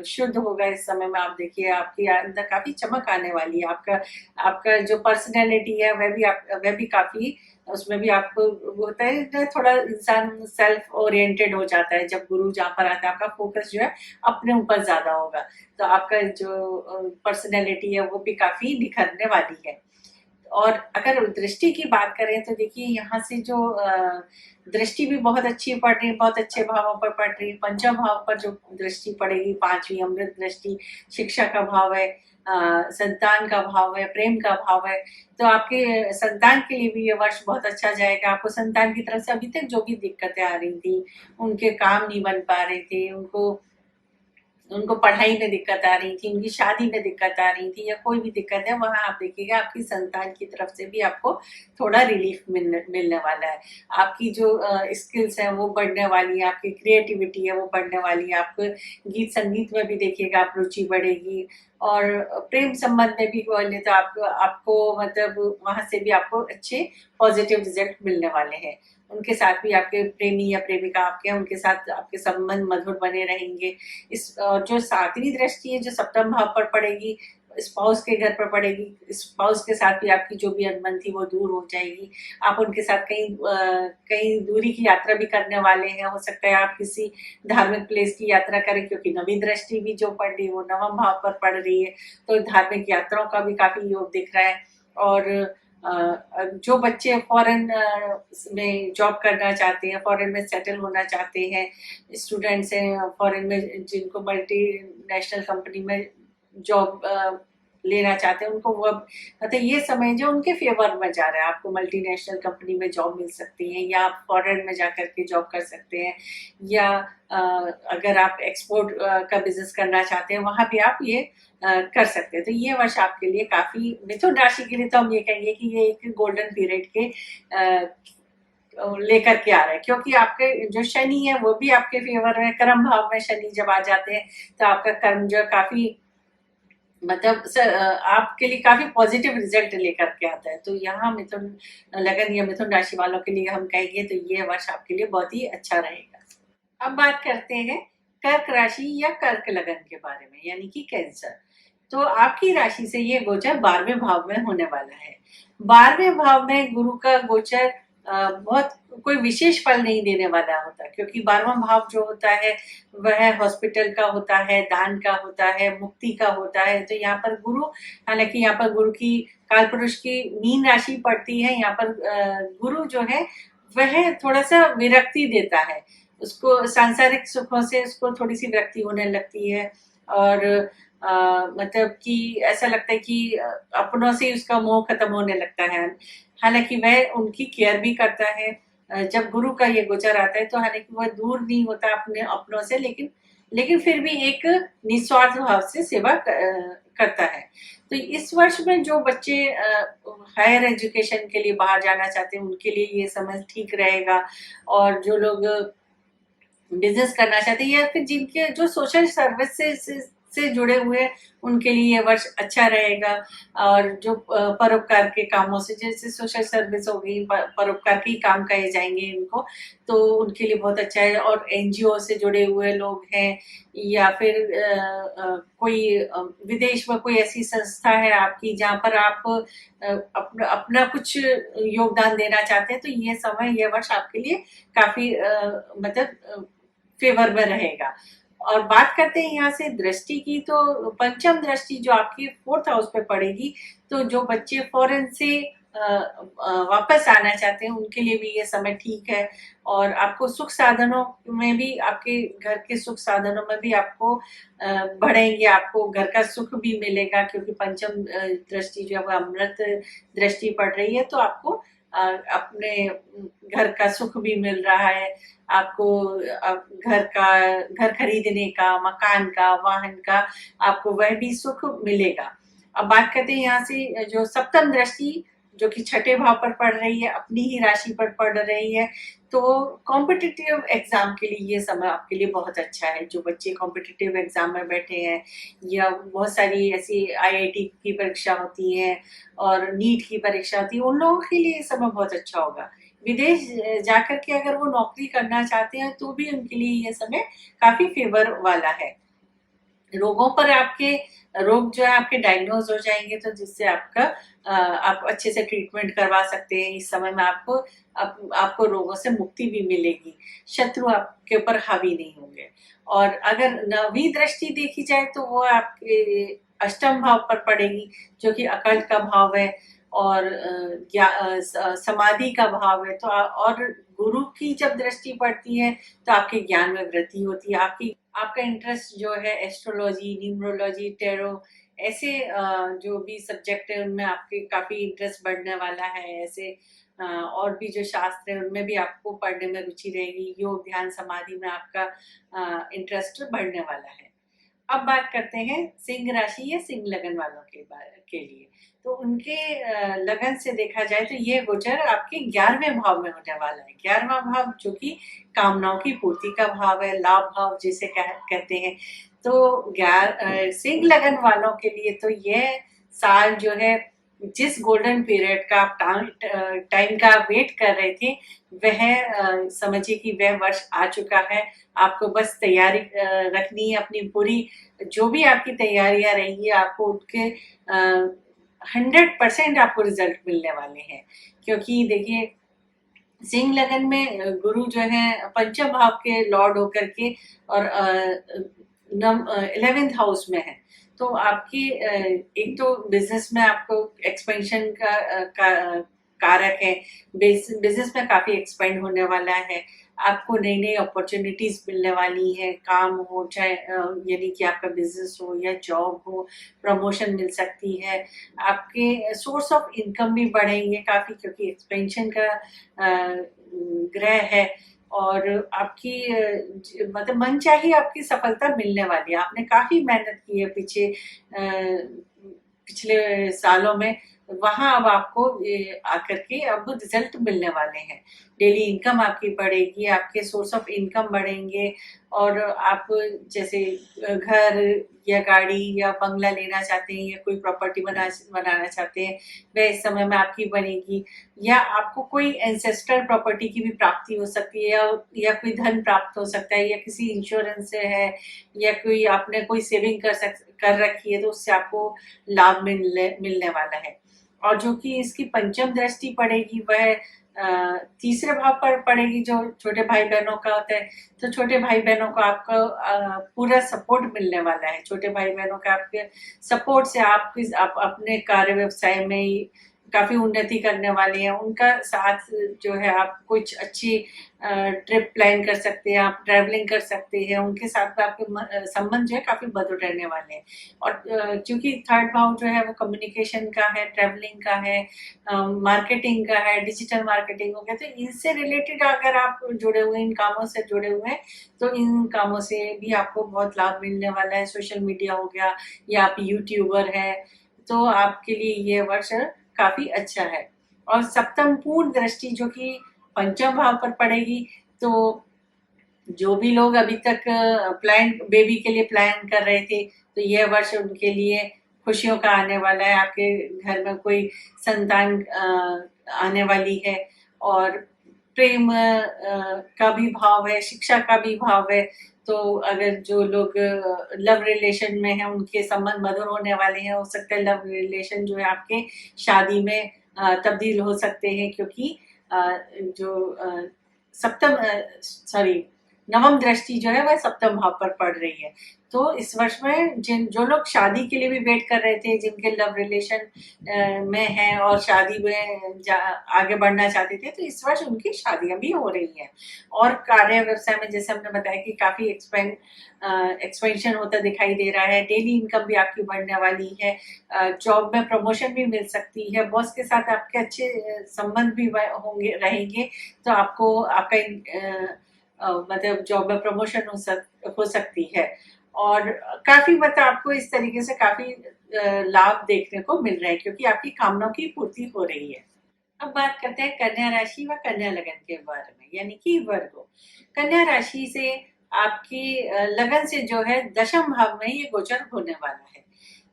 शुद्ध होगा इस समय में। आप देखिए आपके अंदर काफी चमक आने वाली है। आपका आपका जो पर्सनैलिटी है वह भी काफी, उसमें भी आपको वो होता है ना, थोड़ा इंसान सेल्फ ओरिएंटेड हो जाता है जब गुरु जहाँ पर आता है। आपका फोकस जो है अपने ऊपर ज्यादा होगा, तो आपका जो पर्सनैलिटी है वो भी काफी निखरने वाली है। और अगर दृष्टि की बात करें तो देखिए यहाँ से जो दृष्टि भी बहुत अच्छी पड़ रही है, बहुत अच्छे भावों पर पड़ रही है। पंचम भाव पर जो दृष्टि पड़ेगी, पांचवी अमृत दृष्टि, शिक्षा का भाव है, संतान का भाव है, प्रेम का भाव है। तो आपके संतान के लिए भी ये वर्ष बहुत अच्छा जाएगा। आपको संतान की तरफ से अभी तक जो भी दिक्कतें आ रही थी, उनके काम नहीं बन पा रहे थे, उनको उनको पढ़ाई में दिक्कत आ रही थी, उनकी शादी में दिक्कत आ रही थी, या कोई भी दिक्कत है, वहां आप देखिएगा आपकी संतान की तरफ से भी आपको थोड़ा रिलीफ मिलने वाला है। आपकी जो स्किल्स हैं वो बढ़ने वाली है, आपकी क्रिएटिविटी है वो बढ़ने वाली है। आपको गीत संगीत में भी देखिएगा आप रुचि बढ़ेगी, और प्रेम संबंध में भी बोले तो आपको मतलब वहां से भी आपको अच्छे पॉजिटिव रिजल्ट मिलने वाले हैं। उनके साथ भी आपके प्रेमी या प्रेमिका आपके हैं, उनके साथ आपके संबंध मधुर बने रहेंगे। इस जो सातवीं दृष्टि है जो सप्तम भाव पर पड़ेगी, स्पाउस के घर पर पड़ेगी, स्पाउस के साथ भी आपकी जो भी अनबन थी वो दूर हो जाएगी। आप उनके साथ कहीं दूरी की यात्रा भी करने वाले हैं। हो सकता है आप किसी धार्मिक प्लेस की यात्रा करें, क्योंकि नवी दृष्टि भी जो पड़ रही है वो नवम भाव पर पड़ रही है, तो धार्मिक यात्राओं का भी काफी योग दिख रहा है। और जो बच्चे फॉरेन में जॉब करना चाहते हैं, फॉरेन में सेटल होना चाहते हैं, स्टूडेंट्स हैं फॉरेन में जिनको मल्टी नेशनल कंपनी में जॉब लेना चाहते हैं, उनको वो मतलब ये समय जो उनके फेवर में जा रहा है। आपको मल्टीनेशनल कंपनी में जॉब मिल सकती है, या आप फॉरेन में जा करके जॉब कर सकते हैं, या अगर आप एक्सपोर्ट का बिजनेस करना चाहते हैं वहां भी आप ये कर सकते हैं। तो ये वर्ष आपके लिए काफी, मिथुन राशि के लिए तो हम ये कहेंगे कि ये एक गोल्डन पीरियड के लेकर के आ रहे हैं, क्योंकि आपके जो शनि है वो भी आपके फेवर में, कर्म भाव में शनि जब आ जाते हैं तो आपका कर्म जो है काफी मतलब आपके लिए काफी पॉजिटिव रिजल्ट लेकर के आता है। तो यहाँ मिथुन लगन या मिथुन राशि वालों के लिए हम कहेंगे तो ये वर्ष आपके लिए बहुत ही अच्छा रहेगा। अब बात करते हैं कर्क राशि या कर्क लगन के बारे में, यानी कि कैंसर। तो आपकी राशि से ये गोचर 12वें भाव में होने वाला है। 12वें भाव में गुरु का गोचर बहुत कोई विशेष फल नहीं देने वाला होता, क्योंकि 12वां भाव जो होता है वह हॉस्पिटल का होता है, दान का होता है, मुक्ति का होता है। तो यहाँ पर गुरु, हालांकि यहाँ पर गुरु की काल पुरुष की मीन राशि पड़ती है, यहाँ पर गुरु जो है वह थोड़ा सा विरक्ति देता है, उसको सांसारिक सुखों से उसको थोड़ी सी विरक्ति होने लगती है, और मतलब कि ऐसा लगता है कि अपनों से ही उसका मोह खत्म होने लगता है। हालांकि वह उनकी केयर भी करता है। जब गुरु का ये गोचर आता है तो हालांकि वह दूर नहीं होता अपने अपनों से, लेकिन लेकिन फिर भी एक निस्वार्थ भाव से सेवा करता है। तो इस वर्ष में जो बच्चे हायर एजुकेशन के लिए बाहर जाना चाहते हैं उनके लिए ये समय ठीक रहेगा, और जो लोग बिजनेस करना चाहते हैं या फिर जिनके जो सोशल सर्विस से जुड़े हुए हैं उनके लिए ये वर्ष अच्छा रहेगा। और जो परोपकार के कामों से, जैसे सोशल सर्विस हो गई, परोपकार के काम कहे जाएंगे इनको, तो उनके लिए बहुत अच्छा है। और एनजीओ से जुड़े हुए लोग हैं या फिर कोई विदेश में कोई ऐसी संस्था है आपकी जहाँ पर आप अपना कुछ योगदान देना चाहते हैं, तो ये समय, ये वर्ष आपके लिए काफी मतलब फेवर में रहेगा। और बात करते हैं यहाँ से दृष्टि की, तो पंचम दृष्टि जो आपकी 4th हाउस पे पड़ेगी, तो जो बच्चे फॉरेन से वापस आना चाहते हैं उनके लिए भी ये समय ठीक है। और आपको सुख साधनों में भी, आपके घर के सुख साधनों में भी आपको बढ़ेंगे, आपको घर का सुख भी मिलेगा, क्योंकि पंचम दृष्टि जो है अमृत दृष्टि पड़ रही है, तो आपको अपने घर का सुख भी मिल रहा है, आपको घर खरीदने का, मकान का, वाहन का, आपको वह भी सुख मिलेगा। अब बात करते हैं यहाँ से जो सप्तम दृष्टि जो कि 6ठे भाव पर पड़ रही है, अपनी ही राशि पर पड़ रही है, तो कॉम्पिटिटिव एग्जाम के लिए ये समय आपके लिए बहुत अच्छा है। जो बच्चे कॉम्पिटिटिव एग्जाम में बैठे हैं या बहुत सारी ऐसी आईआईटी की परीक्षा होती है और नीट की परीक्षा होती है, उन लोगों के लिए ये समय बहुत अच्छा होगा। विदेश जाकर के अगर वो नौकरी करना चाहते हैं तो भी उनके लिए ये समय काफी फेवर वाला है। रोगों पर आपके रोग जो है आपके डायग्नोज हो जाएंगे, तो जिससे आपका आप अच्छे से ट्रीटमेंट करवा सकते हैं। इस समय में आपको रोगों से मुक्ति भी मिलेगी, शत्रु आपके ऊपर हावी नहीं होंगे। और अगर 9वीं दृष्टि देखी जाए तो वो आपके अष्टम भाव पर पड़ेगी, जो कि अकल्ट का भाव है और समाधि का भाव है। तो और गुरु की जब दृष्टि पड़ती है तो आपके ज्ञान में वृद्धि होती है। आपका इंटरेस्ट जो है एस्ट्रोलॉजी, न्यूमरोलॉजी, टैरो, ऐसे जो भी सब्जेक्ट है उनमें आपके काफी इंटरेस्ट बढ़ने वाला है। ऐसे और भी जो शास्त्र है उनमें भी आपको पढ़ने में रुचि रहेगी। योग, ध्यान, समाधि में आपका इंटरेस्ट बढ़ने वाला है। अब बात करते हैं सिंह राशि या सिंह लगन वालों के लिए। तो उनके लगन से देखा जाए तो ये गोचर आपके 11वें भाव में होने वाला है। 11वां भाव जो कि कामनाओं की पूर्ति का भाव है, लाभ भाव जिसे कहते हैं। तो सिंह लगन वालों के लिए तो यह साल जो है, जिस गोल्डन पीरियड का आप टाइम का वेट कर रहे थे, वह समझिए कि वह वर्ष आ चुका है। आपको बस तैयारी रखनी है अपनी पूरी। जो भी आपकी तैयारियां रहेंगी आपको उनके 100% आपको रिजल्ट मिलने वाले हैं। क्योंकि देखिए सिंह लगन में गुरु जो है पंचम भाव के लॉर्ड होकर के और 11th हाउस में है। तो आपकी एक तो बिजनेस में आपको एक्सपेंशन का कारक है, बिजनेस में काफी एक्सपेंड होने वाला है। आपको नई नई अपॉर्चुनिटीज मिलने वाली है, काम हो चाहे यानी कि आपका बिजनेस हो या जॉब हो, प्रमोशन मिल सकती है। आपके सोर्स ऑफ इनकम भी बढ़ेंगे काफी, क्योंकि एक्सपेंशन का ग्रह है। और आपकी मतलब मनचाही आपकी सफलता मिलने वाली है। आपने काफी मेहनत की है पिछले सालों में, वहां अब आपको आकर के अब रिजल्ट मिलने वाले हैं। डेली इनकम आपकी बढ़ेगी, आपके सोर्स ऑफ इनकम बढ़ेंगे। और आप जैसे घर या गाड़ी या बंगला लेना चाहते हैं या कोई प्रॉपर्टी बनाना चाहते हैं, वह इस समय में आपकी बनेगी। या आपको कोई एंसेस्ट्रल प्रॉपर्टी की भी प्राप्ति हो सकती है, या कोई धन प्राप्त हो सकता है, या किसी इंश्योरेंस से है, या कोई आपने कोई सेविंग कर रखी है तो उससे आपको लाभ मिलने वाला है। और जो कि इसकी पंचम दृष्टि पड़ेगी वह तीसरे भाव पर पड़ेगी, जो छोटे भाई बहनों का होता है। तो छोटे भाई बहनों को आपको पूरा सपोर्ट मिलने वाला है। छोटे भाई बहनों का आपके सपोर्ट से आप अपने कार्य व्यवसाय में काफी उन्नति करने वाले हैं। उनका साथ जो है, आप कुछ अच्छी ट्रिप प्लान कर सकते हैं, आप ट्रैवलिंग कर सकते हैं, उनके साथ में आपके संबंध जो है काफ़ी मधुर रहने वाले हैं। और क्योंकि थर्ड भाव जो है वो कम्युनिकेशन का है, ट्रैवलिंग का है, मार्केटिंग का है, डिजिटल मार्केटिंग हो गया, तो इनसे रिलेटेड अगर आप जुड़े हुए हैं, इन कामों से जुड़े हुए हैं, तो इन कामों से भी आपको बहुत लाभ मिलने वाला है। सोशल मीडिया हो गया या आप यूट्यूबर हैं, तो आपके लिए ये वर्ष काफ़ी अच्छा है। और सप्तम पूर्ण दृष्टि जो कि पंचम भाव पर पड़ेगी, तो जो भी लोग अभी तक प्लान बेबी के लिए प्लान कर रहे थे, तो यह वर्ष उनके लिए खुशियों का आने वाला है। आपके घर में कोई संतान आने वाली है। और प्रेम का भी भाव है, शिक्षा का भी भाव है। तो अगर जो लोग लव रिलेशन में हैं, उनके संबंध मधुर होने वाले हैं। हो सकता है लव रिलेशन जो है आपके शादी में तब्दील हो सकते हैं, क्योंकि जो सप्तम सॉरी नवम दृष्टि जो है वह सप्तम भाव पर पड़ रही है। तो इस वर्ष में जो लोग शादी के लिए भी वेट कर रहे थे, जिनके लव रिलेशन में हैं और शादी में आगे बढ़ना चाहते थे, तो इस वर्ष उनकी शादियां भी हो रही हैं। और कार्य व्यवसाय में जैसे हमने बताया कि काफी एक्सपेंशन होता दिखाई दे रहा है। डेली इनकम भी आपकी बढ़ने वाली है। जॉब में प्रमोशन भी मिल सकती है। बॉस के साथ आपके अच्छे संबंध भी होंगे रहेंगे, तो आपको आपका मतलब जॉब में प्रमोशन हो सकती है। और काफी मतलब आपको इस तरीके से काफी लाभ देखने को मिल रहे हैं, क्योंकि आपकी कामनाओं की पूर्ति हो रही है। अब बात करते हैं कन्या राशि व कन्या लगन के बारे में, यानी कि वर्गो। कन्या राशि से आपकी लगन से जो है दशम भाव में ये गोचर होने वाला है।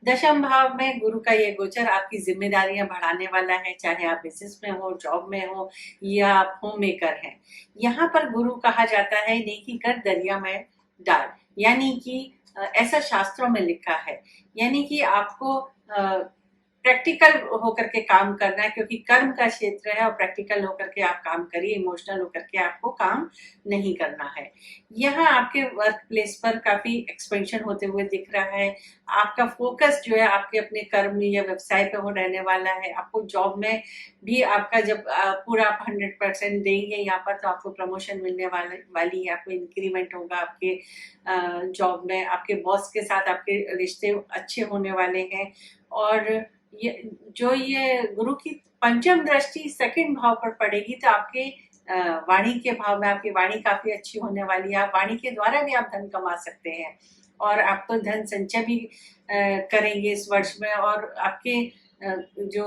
दशम भाव में गुरु का ये गोचर आपकी जिम्मेदारियां बढ़ाने वाला है, चाहे आप बिजनेस में हो, जॉब में हो, या आप होम मेकर हैं। यहाँ पर गुरु कहा जाता है नेकी कर दरिया में डाल, यानी कि ऐसा शास्त्रों में लिखा है, यानी कि आपको प्रैक्टिकल होकर के काम करना है, क्योंकि कर्म का क्षेत्र है और प्रैक्टिकल होकर के आप काम करिए, इमोशनल होकर के आपको काम नहीं करना है। यहाँ आपके वर्क प्लेस पर काफी एक्सपेंशन होते हुए दिख रहा है। आपका फोकस जो है आपके अपने कर्म या व्यवसाय पे हो रहने वाला है। आपको जॉब में भी आपका जब पूरा आप 100% देंगे यहाँ पर, तो आपको प्रमोशन मिलने वाली है, आपको इंक्रीमेंट होगा आपके जॉब में। आपके बॉस के साथ आपके रिश्ते अच्छे होने वाले हैं। और ये गुरु की पंचम दृष्टि सेकंड भाव पर पड़ेगी, तो आपके वाणी के भाव में आपकी वाणी काफी अच्छी होने वाली है। आप वाणी के द्वारा भी आप धन कमा सकते हैं, और आप तो धन संचय भी करेंगे इस वर्ष में। और आपके जो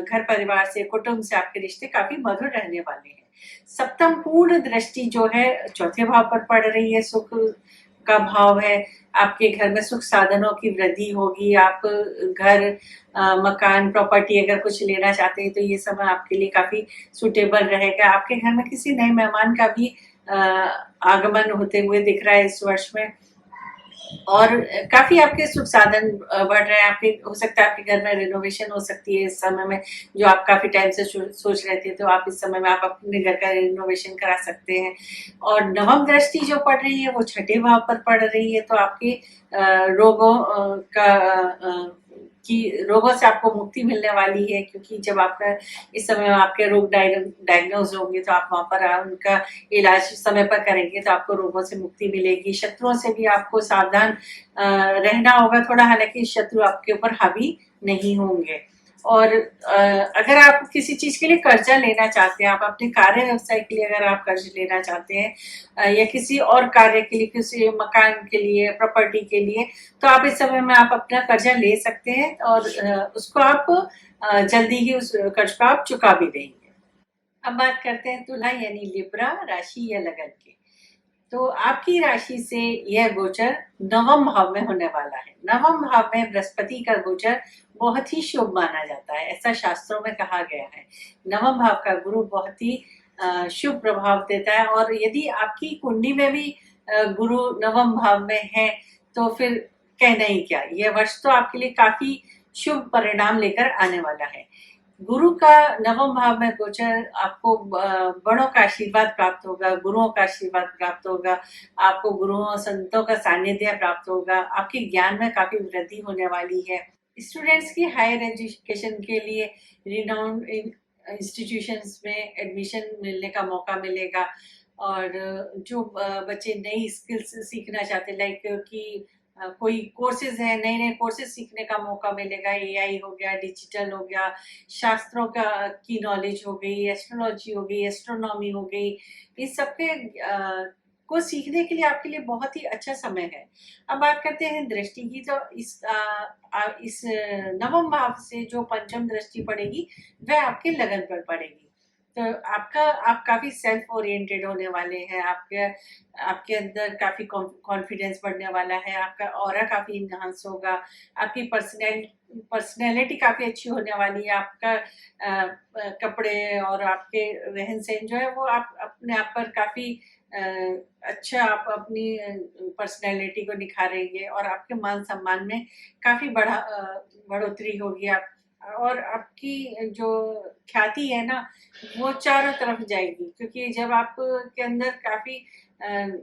घर परिवार से, कुटुंब से आपके रिश्ते काफी मधुर रहने वाले हैं। सप्तम पूर्ण दृष्टि जो है चौथे भाव पर पड़ रही है, सुख का भाव है। आपके घर में सुख साधनों की वृद्धि होगी। आप घर मकान प्रॉपर्टी अगर कुछ लेना चाहते हैं, तो ये समय आपके लिए काफी सुटेबल रहेगा। आपके घर में किसी नए मेहमान का भी आगमन होते हुए दिख रहा है इस वर्ष में। और काफी आपके सुख साधन बढ़ रहे हैं। आपके हो सकता है आपके घर में रिनोवेशन हो सकती है इस समय में, जो आप काफी टाइम से सोच रहे थे, तो आप इस समय में आप अपने घर का रिनोवेशन करा सकते हैं। और नवम दृष्टि जो पड़ रही है वो छठे भाव पर पड़ रही है, तो आपके रोगों की रोगों से आपको मुक्ति मिलने वाली है, क्योंकि जब आपका इस समय में आपके रोग डायग्नोज होंगे, तो आप वहां पर उनका इलाज समय पर करेंगे, तो आपको रोगों से मुक्ति मिलेगी। शत्रुओं से भी आपको सावधान रहना होगा थोड़ा, हालांकि शत्रु आपके ऊपर हावी नहीं होंगे। और अगर आप किसी चीज के लिए कर्जा लेना चाहते हैं, आप अपने कार्य व्यवसाय के लिए अगर आप कर्ज लेना चाहते हैं, या किसी और कार्य के लिए, किसी मकान के लिए, प्रॉपर्टी के लिए, तो आप इस समय में आप अपना कर्जा ले सकते हैं, और उसको आप जल्दी ही उस कर्ज को आप चुका भी देंगे। अब बात करते हैं तुला यानी लिब्रा राशि या लगन की। तो आपकी राशि से यह गोचर नवम भाव में होने वाला है। नवम भाव में बृहस्पति का गोचर बहुत ही शुभ माना जाता है, ऐसा शास्त्रों में कहा गया है। नवम भाव का गुरु बहुत ही शुभ प्रभाव देता है। और यदि आपकी कुंडली में भी गुरु नवम भाव में है, तो फिर कहना ही क्या, यह वर्ष तो आपके लिए काफी शुभ परिणाम लेकर आने वाला है। गुरु का नवम भाव में गोचर आपको बड़ों का आशीर्वाद प्राप्त होगा, गुरुओं का आशीर्वाद प्राप्त होगा, आपको गुरुओं संतों का सानिध्य प्राप्त होगा, आपके ज्ञान में काफी वृद्धि होने वाली है। स्टूडेंट्स की हायर एजुकेशन के लिए रिनाउंड इंस्टीट्यूशंस में एडमिशन मिलने का मौका मिलेगा। और जो बच्चे नई स्किल्स सीखना चाहते हैं, लाइक कि कोई कोर्सेज है, नए नए कोर्सेज सीखने का मौका मिलेगा। एआई हो गया, डिजिटल हो गया, शास्त्रों का की नॉलेज हो गई, एस्ट्रोलॉजी हो गई, एस्ट्रोनॉमी हो गई, इस सब के को सीखने के लिए आपके लिए बहुत ही अच्छा समय है। अब बात करते हैं दृष्टि की, तो इस नवम भाव से जो पंचम दृष्टि पड़ेगी वह आपके लगन पर पड़ेगी। तो आप काफी सेल्फ ओरिएंटेड होने वाले हैं, आपके आपके अंदर काफी कॉन्फिडेंस बढ़ने वाला है, आपका ऑरा काफी इन्हांस होगा, आपकी पर्सनैलिटी काफी अच्छी होने वाली है, आपका कपड़े और आपके रहन सहन जो है वो आप अपने आप पर काफी अच्छा आप अपनी पर्सनैलिटी को निखारेंगे और आपके मान सम्मान में काफी बढ़ोतरी होगी। आप और आपकी जो ख्याति है ना वो चारों तरफ जाएगी, क्योंकि जब आप के अंदर काफी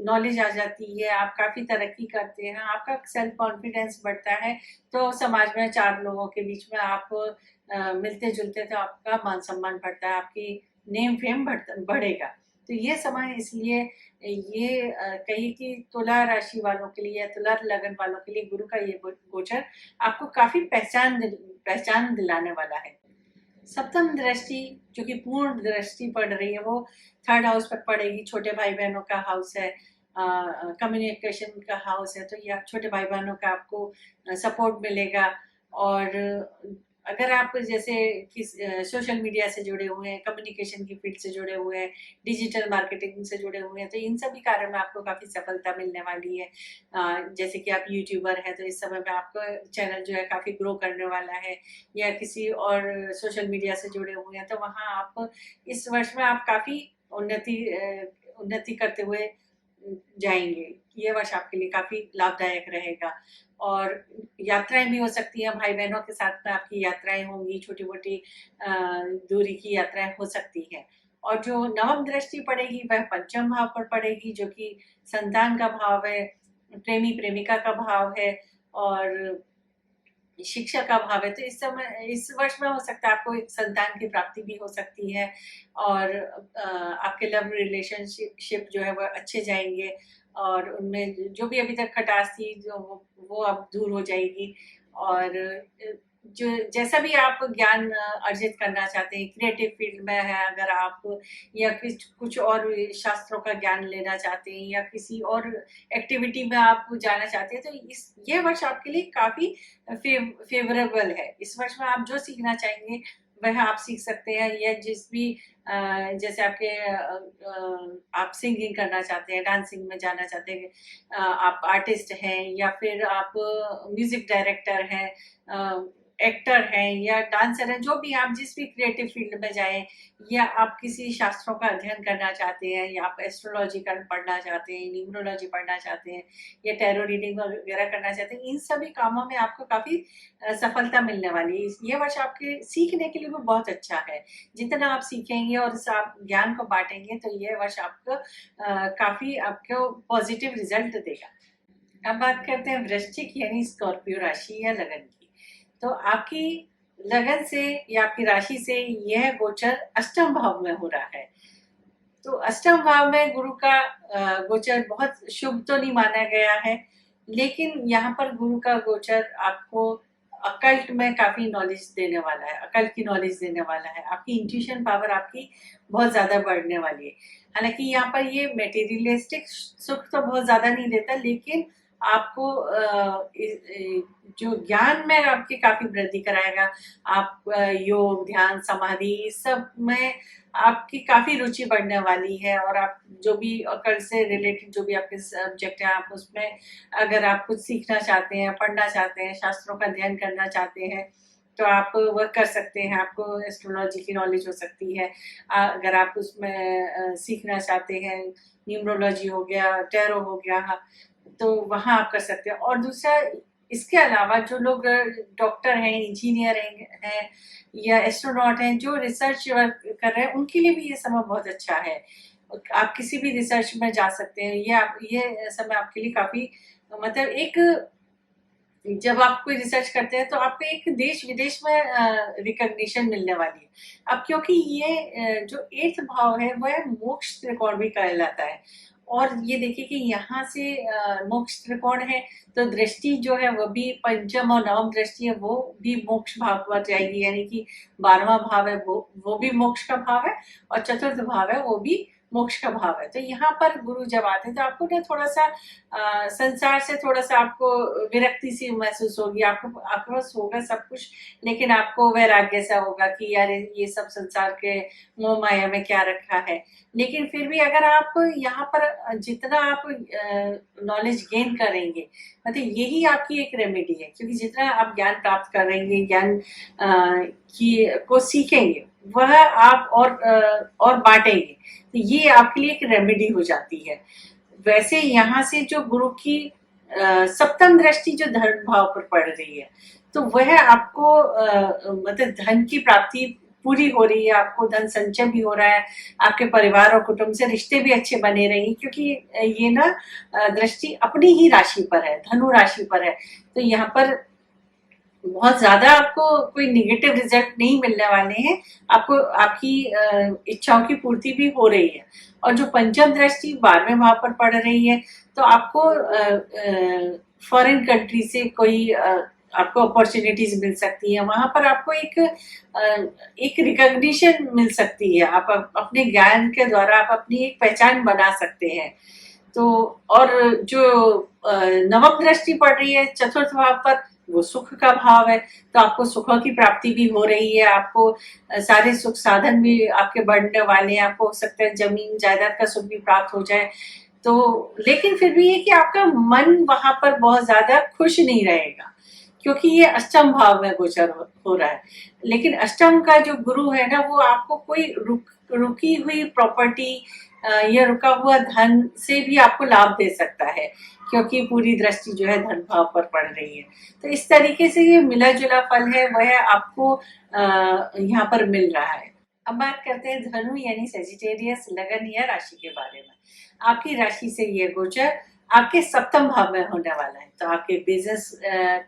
नॉलेज आ जाती है, आप काफी तरक्की करते हैं, आपका सेल्फ कॉन्फिडेंस बढ़ता है, तो समाज में चार लोगों के बीच में आप मिलते जुलते तो आपका मान सम्मान बढ़ता है, आपकी नेम फेम बढ़ेगा। तो ये समय इसलिए ये कही कि तुला राशि वालों के लिए या तुला लगन वालों के लिए गुरु का ये गोचर आपको काफी पहचान दिलाने वाला है। सप्तम दृष्टि जो कि पूर्ण दृष्टि पड़ रही है वो थर्ड हाउस पर पड़ेगी, छोटे भाई बहनों का हाउस है, कम्युनिकेशन का हाउस है, तो ये छोटे भाई बहनों का आपको सपोर्ट मिलेगा। और अगर आप जैसे किस सोशल मीडिया से जुड़े हुए हैं, कम्युनिकेशन की फील्ड से जुड़े हुए हैं, डिजिटल मार्केटिंग से जुड़े हुए हैं, तो इन सभी कार्यों में आपको काफ़ी सफलता मिलने वाली है। जैसे कि आप यूट्यूबर हैं तो इस समय में आपका चैनल जो है काफ़ी ग्रो करने वाला है, या किसी और सोशल मीडिया से जुड़े हुए हैं तो वहाँ आप इस वर्ष में आप काफ़ी उन्नति करते हुए जाएंगे। ये वर्ष आपके लिए काफ़ी लाभदायक रहेगा। और यात्राएं भी हो सकती हैं, भाई बहनों के साथ में आपकी यात्राएं होंगी, छोटी मोटी दूरी की यात्राएं हो सकती हैं। और जो नवम दृष्टि पड़ेगी वह पंचम भाव पर पड़ेगी, जो कि संतान का भाव है, प्रेमी प्रेमिका का भाव है और शिक्षा का भाव है। तो इस वर्ष में हो सकता है आपको एक संतान की प्राप्ति भी हो सकती है, और आपके लव रिलेशनशिप जो है वो अच्छे जाएंगे, और उनमें जो भी अभी तक खटास थी जो वो अब दूर हो जाएगी। और जो जैसा भी आप ज्ञान अर्जित करना चाहते हैं, क्रिएटिव फील्ड में है अगर आप, या कुछ और शास्त्रों का ज्ञान लेना चाहते हैं, या किसी और एक्टिविटी में आप जाना चाहते हैं, तो ये वर्ष आपके लिए काफी फेवरेबल है। इस वर्ष में आप जो सीखना चाहेंगे वह आप सीख सकते हैं, या जैसे आप सिंगिंग करना चाहते हैं, डांसिंग में जाना चाहते हैं, आप आर्टिस्ट हैं, या फिर आप म्यूजिक डायरेक्टर हैं, एक्टर हैं, या डांसर हैं, जो भी आप जिस भी क्रिएटिव फील्ड में जाएं, या आप किसी शास्त्रों का अध्ययन करना चाहते हैं, या आप एस्ट्रोलॉजी पढ़ना चाहते हैं, न्यूमरोलॉजी पढ़ना चाहते हैं, या टैरो रीडिंग वगैरह करना चाहते हैं, इन सभी कामों में आपको काफ़ी सफलता मिलने वाली है। ये वर्ष आपके सीखने के लिए भी बहुत अच्छा है। जितना आप सीखेंगे और आप ज्ञान को बांटेंगे तो ये वर्ष आपको काफ़ी आपको पॉजिटिव रिजल्ट देगा। अब बात करते हैं वृश्चिक यानी स्कॉर्पियो राशि या लगन की। तो आपकी लगन से या आपकी राशि से यह गोचर अष्टम भाव में हो रहा है। तो अष्टम भाव में गुरु का गोचर बहुत शुभ तो नहीं माना गया है, लेकिन यहाँ पर गुरु का गोचर आपको अकल्ट में काफी नॉलेज देने वाला है, अकल्ट की नॉलेज देने वाला है, आपकी इंट्यूशन पावर आपकी बहुत ज्यादा बढ़ने वाली है। हालांकि यहाँ पर ये मेटीरियलिस्टिक सुख तो बहुत ज्यादा नहीं देता, लेकिन आपको जो ज्ञान में आपकी काफी वृद्धि कराएगा। आप योग ध्यान समाधि इस सब में आपकी काफी रुचि बढ़ने वाली है, और आप जो भी अकल्ट से रिलेटेड जो भी आपके सब्जेक्ट है, आप उसमें अगर आप कुछ सीखना चाहते हैं, पढ़ना चाहते हैं, शास्त्रों का अध्ययन करना चाहते हैं तो आप वह कर सकते हैं। आपको एस्ट्रोलॉजी की नॉलेज हो सकती है, अगर आप उसमें सीखना चाहते हैं, न्यूमरोलॉजी हो गया, टैरो हो गया, तो वहाँ आप कर सकते हैं। और दूसरा इसके अलावा जो लोग डॉक्टर हैं, इंजीनियर हैं या एस्ट्रोनॉट हैं, जो रिसर्च वर्क कर रहे हैं, उनके लिए भी ये समय बहुत अच्छा है। आप किसी भी रिसर्च में जा सकते हैं। ये समय आपके लिए काफी मतलब एक जब आप कोई रिसर्च करते हैं तो आपको एक देश विदेश में रिकॉग्निशन मिलने वाली है। अब क्योंकि ये जो 8th भाव है वह मोक्ष त्रिकोण भी कहलाता है। और ये देखिए कि यहाँ से मोक्ष त्रिकोण है, तो दृष्टि जो है वो भी पंचम और नवम दृष्टि है वो भी मोक्ष भाव पर जाएगी, यानी कि 12वां भाव है वो भी मोक्ष का भाव है, और चतुर्थ भाव है वो भी मोक्ष का भाव है। तो यहाँ पर गुरु जब आते हैं तो आपको ना थोड़ा सा संसार से थोड़ा सा आपको विरक्ति सी महसूस होगी, आपको आपके पास होगा सब कुछ, लेकिन आपको वैराग्य सा होगा कि यार ये सब संसार के मोह माया में क्या रखा है। लेकिन फिर भी अगर आप यहाँ पर जितना आप नॉलेज गेन करेंगे, मतलब यही आपकी एक रेमेडी है, क्योंकि जितना आप ज्ञान प्राप्त करेंगे, ज्ञान की को सीखेंगे, वह आप और बांटेंगे, तो ये आपके लिए एक रेमेडी हो जाती है। वैसे यहाँ से जो गुरु की सप्तम दृष्टि जो धन भाव पर पड़ रही है, तो वह आपको मतलब धन की प्राप्ति पूरी हो रही है, आपको धन संचय भी हो रहा है, आपके परिवार और कुटुंब से रिश्ते भी अच्छे बने रहेंगे, क्योंकि ये ना दृष्टि अपनी ही राशि पर है, धनु राशि पर है। तो यहाँ पर बहुत ज्यादा आपको कोई निगेटिव रिजल्ट नहीं मिलने वाले हैं, आपको आपकी इच्छाओं की पूर्ति भी हो रही है। और जो पंचम दृष्टि 12वें भाव पर पड़ रही है, तो आपको फॉरेन कंट्री से कोई आपको अपॉर्चुनिटीज मिल सकती है, वहां पर आपको एक रिकॉग्निशन मिल सकती है, आप अपने ज्ञान के द्वारा आप अपनी एक पहचान बना सकते हैं। तो और जो नवम दृष्टि पड़ रही है चतुर्थ भाव पर, वो सुख का भाव है, तो आपको सुखों की प्राप्ति भी हो रही है, आपको सारे सुख साधन भी आपके बढ़ने वाले हैं, आपको हो सकता है जमीन जायदाद का सुख भी प्राप्त हो जाए। तो लेकिन फिर भी ये कि आपका मन वहां पर बहुत ज्यादा खुश नहीं रहेगा, क्योंकि ये अष्टम भाव में गोचर हो रहा है। लेकिन अष्टम का जो गुरु है ना, वो आपको कोई रुकी हुई प्रॉपर्टी या रुका हुआ धन से भी आपको लाभ दे सकता है, क्योंकि पूरी दृष्टि जो है धन भाव पर पड़ रही है। तो इस तरीके से ये मिला जुला फल है वह आपको यहाँ पर मिल रहा है। अब बात करते हैं धनु यानी सेजिटेरियस लगन या राशि के बारे में। आपकी राशि से ये गोचर आपके सप्तम भाव में होने वाला है, तो आपके बिजनेस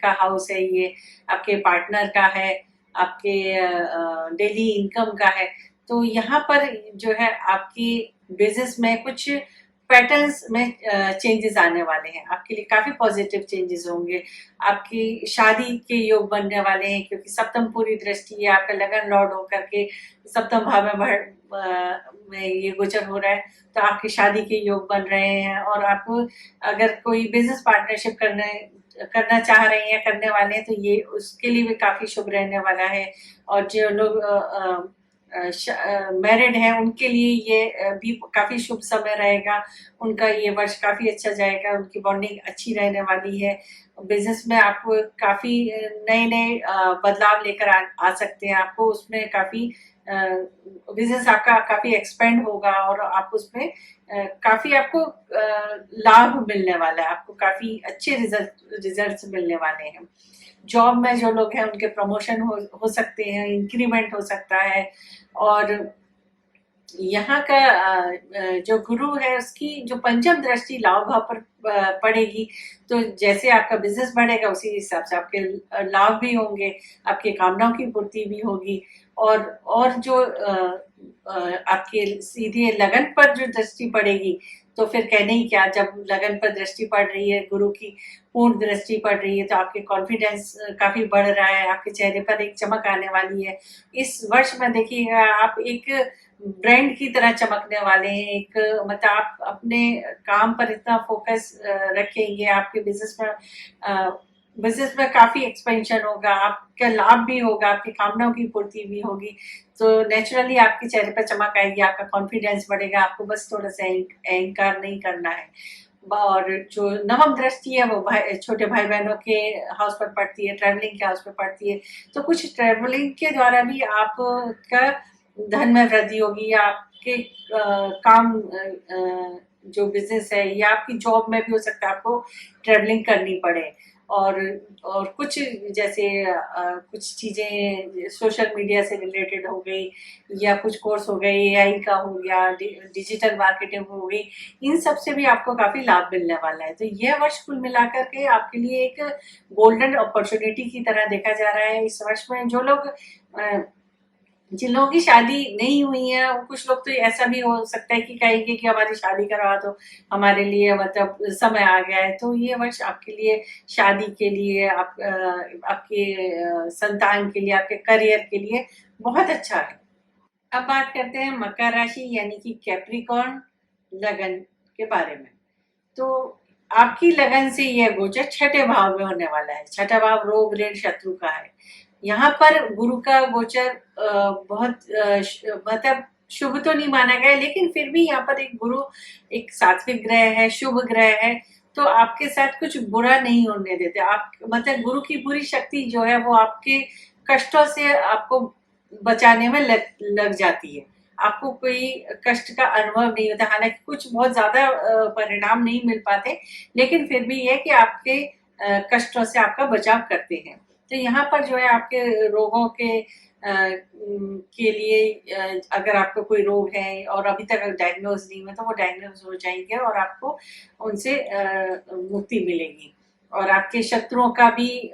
का हाउस है ये, आपके पार्टनर का है, आपके डेली इनकम का है। तो यहाँ पर जो है आपकी बिजनेस में कुछ पैटर्न्स में चेंजेस आने वाले हैं, आपके लिए काफी पॉजिटिव चेंजेस होंगे। आपकी शादी के योग बनने वाले हैं, क्योंकि सप्तम पूरी दृष्टि है, आपका लगन लॉर्ड होकर के सप्तम भाव में ये गोचर हो रहा है, तो आपकी शादी के योग बन रहे हैं। और आप अगर कोई बिजनेस पार्टनरशिप करना चाह रहे हैं, करने वाले हैं, तो ये उसके लिए भी काफी शुभ रहने वाला है। और जो लोग मैरिड हैं उनके लिए ये भी काफी शुभ समय रहेगा, उनका ये वर्ष काफी अच्छा जाएगा, उनकी बॉन्डिंग अच्छी रहने वाली है। बिजनेस में आपको काफी नए नए बदलाव लेकर आ सकते हैं, आपको उसमें काफी बिजनेस आपका काफी एक्सपेंड होगा, और आप उसमें काफी आपको लाभ मिलने वाला है, आपको काफी अच्छे रिजल्ट्स मिलने वाले हैं। जॉब में जो लोग हैं उनके प्रमोशन हो सकते हैं, इंक्रीमेंट हो सकता है। और यहाँ का जो गुरु है उसकी जो पंचम दृष्टि लाभ भाव पर पड़ेगी, तो जैसे आपका बिजनेस बढ़ेगा उसी हिसाब से आपके लाभ भी होंगे, आपकी कामनाओं की पूर्ति भी होगी। और जो आपके सीधे लगन पर जो दृष्टि पड़ेगी, तो फिर कहने ही क्या, जब लगन पर दृष्टि पड़ रही है, गुरु की पूर्ण दृष्टि पड़ रही है, तो आपके कॉन्फिडेंस काफी बढ़ रहा है, आपके चेहरे पर एक चमक आने वाली है। इस वर्ष में देखिएगा आप एक ब्रांड की तरह चमकने वाले हैं, एक मतलब आप अपने काम पर इतना फोकस रखेंगे, आपके बिजनेस में काफी एक्सपेंशन होगा, आपका लाभ भी होगा, आपकी कामनाओं की पूर्ति भी होगी, तो नेचुरली आपके चेहरे पर चमक आएगी, आपका कॉन्फिडेंस बढ़ेगा, आपको बस थोड़ा सा अहंकार नहीं करना है। और जो नवम दृष्टि है वो छोटे भाई बहनों के हाउस पर पड़ती है, ट्रैवलिंग के हाउस पर पड़ती है, तो कुछ ट्रैवलिंग के द्वारा भी आपका धन में वृद्धि होगी, या आपके काम जो बिजनेस है या आपकी जॉब में भी हो सकता है आपको ट्रैवलिंग करनी पड़े। और कुछ जैसे कुछ चीज़ें सोशल मीडिया से रिलेटेड हो गई, या कुछ कोर्स हो गए, एआई का हो गया, डिजिटल मार्केटिंग हो गई, इन सब से भी आपको काफ़ी लाभ मिलने वाला है। तो यह वर्ष कुल मिलाकर के आपके लिए एक गोल्डन अपॉर्चुनिटी की तरह देखा जा रहा है। इस वर्ष में जो लोग जिन लोगों की शादी नहीं हुई है, कुछ लोग तो ऐसा भी हो सकता है कि कहेंगे कि हमारी शादी करवा दो, हमारे लिए मतलब समय आ गया है। तो ये वर्ष आपके लिए शादी के लिए, आपके संतान के लिए, आपके करियर के लिए बहुत अच्छा है। अब बात करते हैं मकर राशि यानी कि कैप्रिकॉर्न लगन के बारे में। तो आपकी लगन से यह गोचर छठे भाव में होने वाला है। छठा भाव रोग ऋण शत्रु का है। यहाँ पर गुरु का गोचर बहुत मतलब शुभ तो नहीं माना गया, लेकिन फिर भी यहाँ पर एक गुरु एक सात्विक ग्रह है, शुभ ग्रह है, तो आपके साथ कुछ बुरा नहीं होने देते। आप मतलब गुरु की पूरी शक्ति जो है वो आपके कष्टों से आपको बचाने में लग जाती है। आपको कोई कष्ट का अनुभव नहीं होता। हालांकि कुछ बहुत ज्यादा परिणाम नहीं मिल पाते, लेकिन फिर भी ये कि आपके कष्टों से आपका बचाव करते हैं। तो यहाँ पर जो है आपके रोगों के लिए अगर आपको कोई रोग है और अभी तक डायग्नोज नहीं हुआ, तो वो डायग्नोज हो जाएंगे और आपको उनसे मुक्ति मिलेगी। और आपके शत्रुओं का भी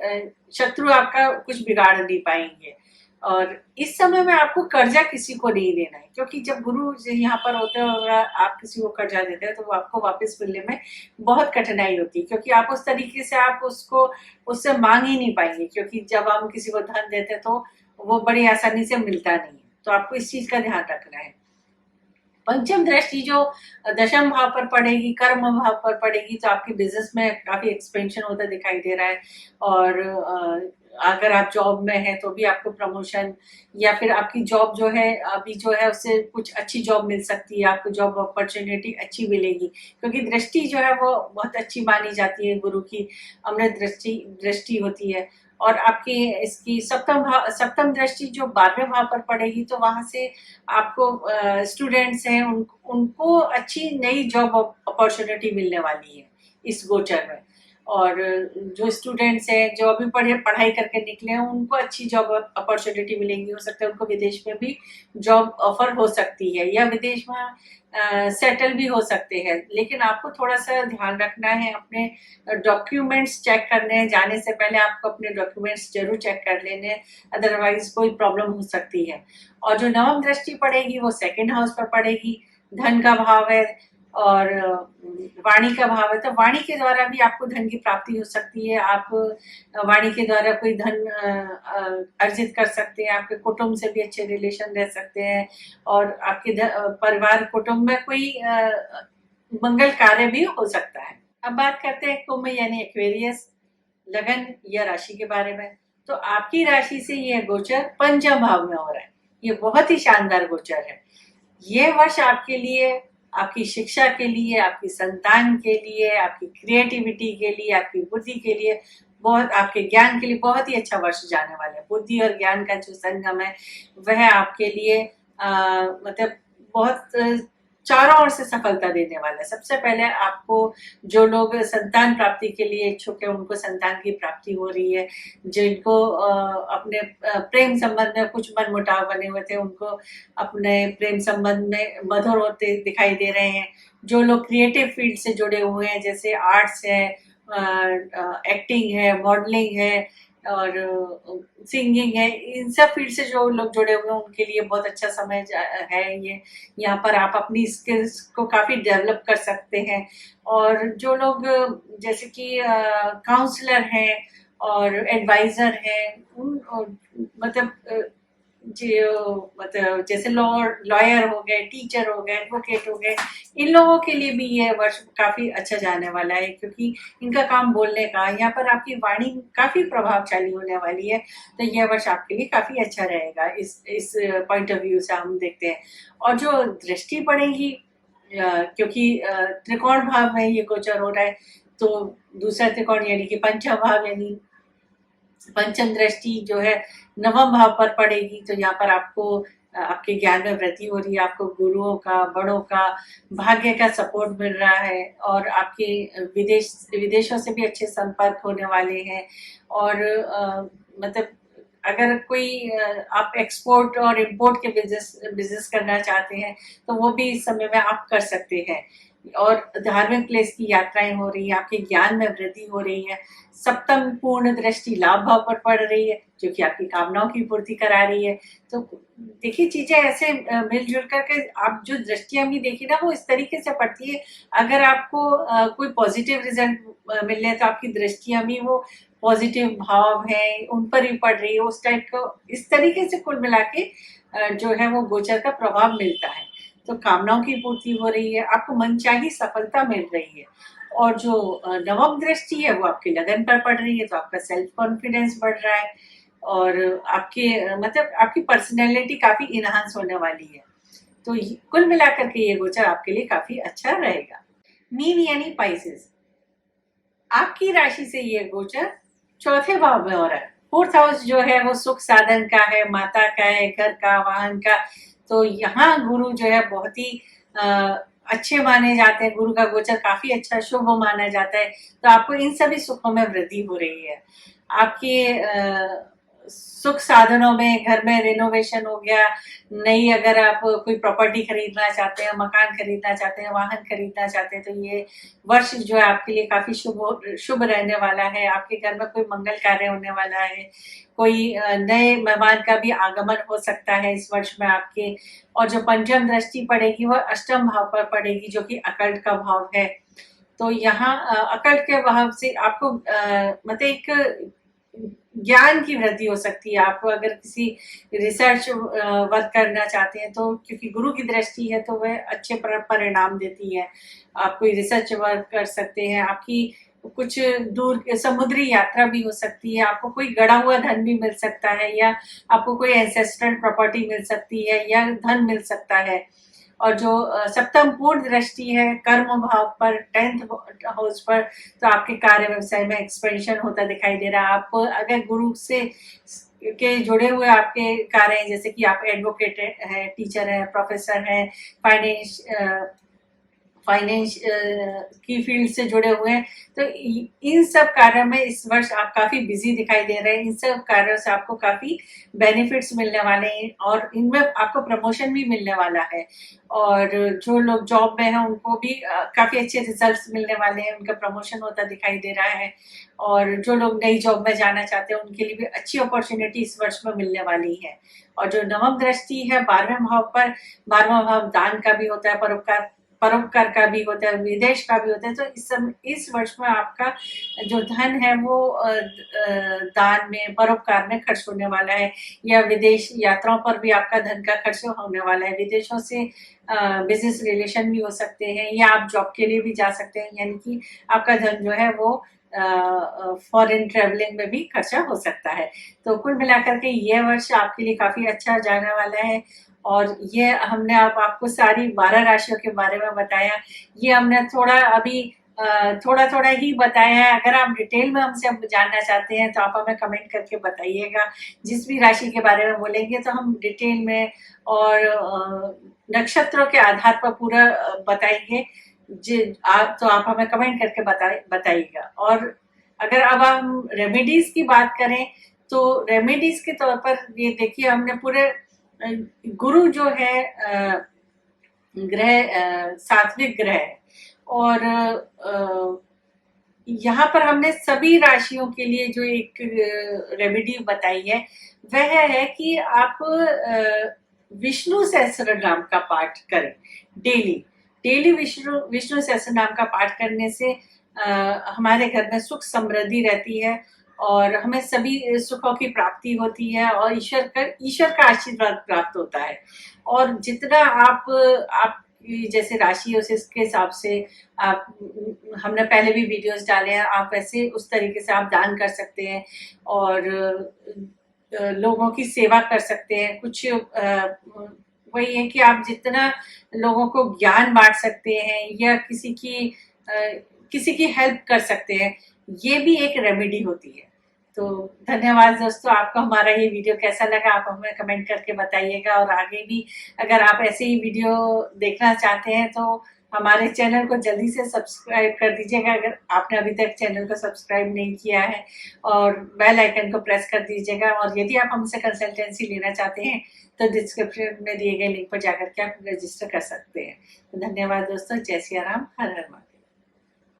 शत्रु आपका कुछ बिगाड़ नहीं पाएंगे। और इस समय में आपको कर्जा किसी को नहीं देना है, क्योंकि जब गुरु यहाँ पर होते हैं और आप किसी को कर्जा देते हैं तो वो आपको वापस मिलने में बहुत कठिनाई होती है, क्योंकि आप उस तरीके से आप उससे मांग ही नहीं पाएंगे। क्योंकि जब हम किसी को धन देते हैं तो वो बड़ी आसानी से मिलता नहीं है। तो आपको इस चीज का ध्यान रखना है। पंचम दृष्टि जो दशम भाव पर पड़ेगी, कर्म भाव पर पड़ेगी, तो आपके बिजनेस में काफी एक्सपेंशन होता दिखाई दे रहा है। और अगर आप जॉब में हैं तो भी आपको प्रमोशन, या फिर आपकी जॉब जो है अभी जो है उससे कुछ अच्छी जॉब मिल सकती है, आपको जॉब अपॉर्चुनिटी अच्छी मिलेगी। क्योंकि दृष्टि जो है वो बहुत अच्छी मानी जाती है, गुरु की अमृत दृष्टि होती है। और आपकी इसकी सप्तम दृष्टि जो 12वें भाव पर पड़ेगी, तो वहां से आपको स्टूडेंट्स हैं उनको अच्छी नई जॉब अपॉर्चुनिटी मिलने वाली है इस गोचर में। और जो स्टूडेंट्स हैं जो अभी पढ़ाई करके निकले हैं, उनको अच्छी जॉब अपॉर्चुनिटी मिलेंगी। हो सकता है उनको विदेश में भी जॉब ऑफर हो सकती है, या विदेश में सेटल भी हो सकते हैं। लेकिन आपको थोड़ा सा ध्यान रखना है, अपने डॉक्यूमेंट्स चेक करने हैं। जाने से पहले आपको अपने डॉक्यूमेंट्स जरूर चेक कर लेने हैं, अदरवाइज कोई प्रॉब्लम हो सकती है। और जो नवम दृष्टि पड़ेगी वो सेकंड हाउस पर पड़ेगी। धन का भाव है और वाणी का भाव है, तो वाणी के द्वारा भी आपको धन की प्राप्ति हो सकती है। आप वाणी के द्वारा कोई धन अर्जित कर सकते हैं। आपके कुटुंब से भी अच्छे रिलेशन रह सकते हैं, और आपके परिवार कुटुंब में कोई मंगल कार्य भी हो सकता है। अब बात करते हैं कुंभ यानी एक्वेरियस लगन या राशि के बारे में। तो आपकी राशि से यह गोचर पंचम भाव में हो रहा है। ये बहुत ही शानदार गोचर है। ये वर्ष आपके लिए, आपकी शिक्षा के लिए, आपकी संतान के लिए, आपकी क्रिएटिविटी के लिए, आपकी बुद्धि के लिए, बहुत आपके ज्ञान के लिए बहुत ही अच्छा वर्ष जाने वाला है। बुद्धि और ज्ञान का जो संगम है वह आपके लिए मतलब बहुत चारों ओर से सफलता देने वाला है। सबसे पहले आपको जो लोग संतान प्राप्ति के लिए इच्छुक है उनको संतान की प्राप्ति हो रही है। जिनको अपने प्रेम संबंध में कुछ मनमुटाव बने हुए थे उनको अपने प्रेम संबंध में मधुर होते दिखाई दे रहे हैं। जो लोग क्रिएटिव फील्ड से जुड़े हुए हैं, जैसे आर्ट्स है, एक्टिंग है, मॉडलिंग है और सिंगिंग है, इन सब फील्ड से जो लोग जुड़े हुए हैं उनके लिए बहुत अच्छा समय है ये। यहाँ पर आप अपनी स्किल्स को काफी डेवलप कर सकते हैं। और जो लोग जैसे कि काउंसलर हैं और एडवाइजर हैं, उन मतलब मतलब जैसे लॉयर हो गए, टीचर हो गए, एडवोकेट हो गए, इन लोगों के लिए भी ये वर्ष काफी अच्छा जाने वाला है, क्योंकि इनका काम बोलने का, यहाँ पर आपकी वाणी काफी प्रभावशाली होने वाली है। तो यह वर्ष आपके लिए काफी अच्छा रहेगा इस पॉइंट ऑफ व्यू से हम देखते हैं। और जो दृष्टि पड़ेगी, क्योंकि त्रिकोण भाव में ये गोचर हो रहा है, तो दूसरा त्रिकोण यानी कि पंचम भाव यानी पंचम दृष्टि जो है नवम भाव पर पड़ेगी। तो यहाँ पर आपको आपके ज्ञान में वृद्धि हो रही है, आपको गुरुओं का, बड़ों का, भाग्य का सपोर्ट मिल रहा है, और आपके विदेशों से भी अच्छे संपर्क होने वाले हैं। और मतलब अगर कोई आप एक्सपोर्ट और इंपोर्ट के बिजनेस करना चाहते हैं तो वो भी इस समय में आप कर सकते हैं। और धार्मिक प्लेस की यात्राएं हो रही है, आपके ज्ञान में वृद्धि हो रही है। सप्तम पूर्ण दृष्टि लाभ भाव पर पड़ रही है, जो कि आपकी कामनाओं की पूर्ति करा रही है। तो देखिए, चीजें ऐसे मिलजुल करके आप जो दृष्टियां भी देखी ना, वो इस तरीके से पड़ती है। अगर आपको कोई पॉजिटिव रिजल्ट मिल रहे तो आपकी दृष्टियां भी वो पॉजिटिव भाव है उन पर ही पड़ रही है, उस टाइप को इस तरीके से कुल मिला के जो है वो गोचर का प्रभाव मिलता है। तो कामनाओं की पूर्ति हो रही है, आपको मनचाही सफलता मिल रही है। और जो नवम दृष्टि है वो आपकी लगन पर पड़ रही है, तो आपका सेल्फ कॉन्फिडेंस बढ़ रहा है, और आपके मतलब आपकी पर्सनैलिटी काफी इनहांस होने वाली है। तो कुल मिलाकर के ये गोचर आपके लिए काफी अच्छा रहेगा। मीन यानी पाइसेस, आपकी राशि से ये गोचर चौथे भाव में हो रहा है। फोर्थ हाउस जो है वो सुख साधन का है, माता का है, घर का, वाहन का। तो यहाँ गुरु जो है बहुत ही अच्छे माने जाते हैं, गुरु का गोचर काफी अच्छा शुभ माना जाता है। तो आपको इन सभी सुखों में वृद्धि हो रही है। आपके सुख साधनों में घर में रिनोवेशन हो गया, नई अगर आप कोई प्रॉपर्टी खरीदना चाहते हैं, मकान खरीदना चाहते हैं, वाहन खरीदना चाहते हैं, तो ये वर्ष जो है आपके लिए काफी शुभ रहने वाला है। आपके घर में कोई मंगल कार्य होने वाला है, कोई नए मेहमान का भी आगमन हो सकता है इस वर्ष में आपके। और जो पंचम दृष्टि पड़ेगी वह अष्टम भाव पर पड़ेगी, जो कि अकल्ट का भाव है। तो यहाँ अकल्ट के भाव से आपको मतलब एक ज्ञान की वृद्धि हो सकती है। आप अगर किसी रिसर्च वर्क करना चाहते हैं, तो क्योंकि गुरु की दृष्टि है तो वह अच्छे परिणाम देती है। आप कोई रिसर्च वर्क कर सकते हैं, आपकी कुछ दूर समुद्री यात्रा भी हो सकती है, आपको कोई गड़ा हुआ धन भी मिल सकता है, या आपको कोई एंसेस्ट्रल प्रॉपर्टी मिल सकती है, या धन मिल सकता है। और जो सप्तम पूर्ण दृष्टि है कर्म भाव पर, 10th हाउस पर, तो आपके कार्य व्यवसाय में एक्सपेंशन होता दिखाई दे रहा है। आप अगर गुरु से के जुड़े हुए आपके कार्य हैं, जैसे कि आप एडवोकेट है, टीचर है, प्रोफेसर है, फाइनेंस की फील्ड से जुड़े हुए हैं, तो इन सब कार्यों में इस वर्ष आप काफी बिजी दिखाई दे रहे हैं। इन सब कार्यों से आपको काफी बेनिफिट्स मिलने वाले हैं, और इनमें आपको प्रमोशन भी मिलने वाला है। और जो लोग जॉब में हैं उनको भी काफी अच्छे रिजल्ट्स मिलने वाले हैं, उनका प्रमोशन होता दिखाई दे रहा है। और जो लोग नई जॉब में जाना चाहते हैं उनके लिए भी अच्छी अपॉर्चुनिटी इस वर्ष में मिलने वाली है। और जो नवम दृष्टि है 12वें भाव पर, 12वां भाव दान का भी होता है, परोपकार का भी होता है, विदेश का भी होता है। तो इस वर्ष में आपका जो धन है वो दान में, परोपकार में खर्च होने वाला है, या विदेश यात्राओं पर भी आपका धन का खर्च होने वाला है। विदेशों से बिजनेस रिलेशन भी हो सकते हैं, या आप जॉब के लिए भी जा सकते हैं, यानी कि आपका धन जो है वो फॉरेन ट्रेवलिंग में भी खर्चा हो सकता है। तो कुल मिलाकर के ये वर्ष आपके लिए काफी अच्छा जाने वाला है। और ये हमने आपको सारी 12 राशियों के बारे में बताया। ये हमने थोड़ा थोड़ा ही बताया है। अगर आप डिटेल में हमसे जानना चाहते हैं तो आप हमें कमेंट करके बताइएगा। जिस भी राशि के बारे में बोलेंगे तो हम डिटेल में और नक्षत्रों के आधार पर पूरा बताएंगे। तो आप हमें कमेंट करके बताइएगा। और अगर अब हम रेमेडीज की बात करें, तो रेमेडीज के तौर पर ये देखिए, हमने पूरे गुरु जो है ग्रह सात्विक ग्रह है, और यहाँ पर हमने सभी राशियों के लिए जो एक रेमेडी बताई है वह है कि आप विष्णु सहस्त्र नाम का पाठ करें डेली विष्णु सहस्त्र नाम का पाठ करने से हमारे घर में सुख समृद्धि रहती है, और हमें सभी सुखों की प्राप्ति होती है, और ईश्वर का आशीर्वाद प्राप्त होता है। और जितना आप जैसे राशि हो उसके हिसाब से आप, हमने पहले भी वीडियोस डाले हैं, आप वैसे उस तरीके से आप दान कर सकते हैं, और लोगों की सेवा कर सकते हैं। कुछ वही है कि आप जितना लोगों को ज्ञान बांट सकते हैं, या किसी की हेल्प कर सकते हैं, ये भी एक रेमेडी होती है। तो धन्यवाद दोस्तों। आपको हमारा ये वीडियो कैसा लगा आप हमें कमेंट करके बताइएगा, और आगे भी अगर आप ऐसे ही वीडियो देखना चाहते हैं तो हमारे चैनल को जल्दी से सब्सक्राइब कर दीजिएगा अगर आपने अभी तक चैनल को सब्सक्राइब नहीं किया है, और बेल आइकन को प्रेस कर दीजिएगा। और यदि आप हमसे कंसल्टेंसी लेना चाहते हैं तो डिस्क्रिप्शन में दिए गए लिंक पर जाकर के आप रजिस्टर कर सकते हैं। तो धन्यवाद दोस्तों। जय सिया राम, हर हर महादेव।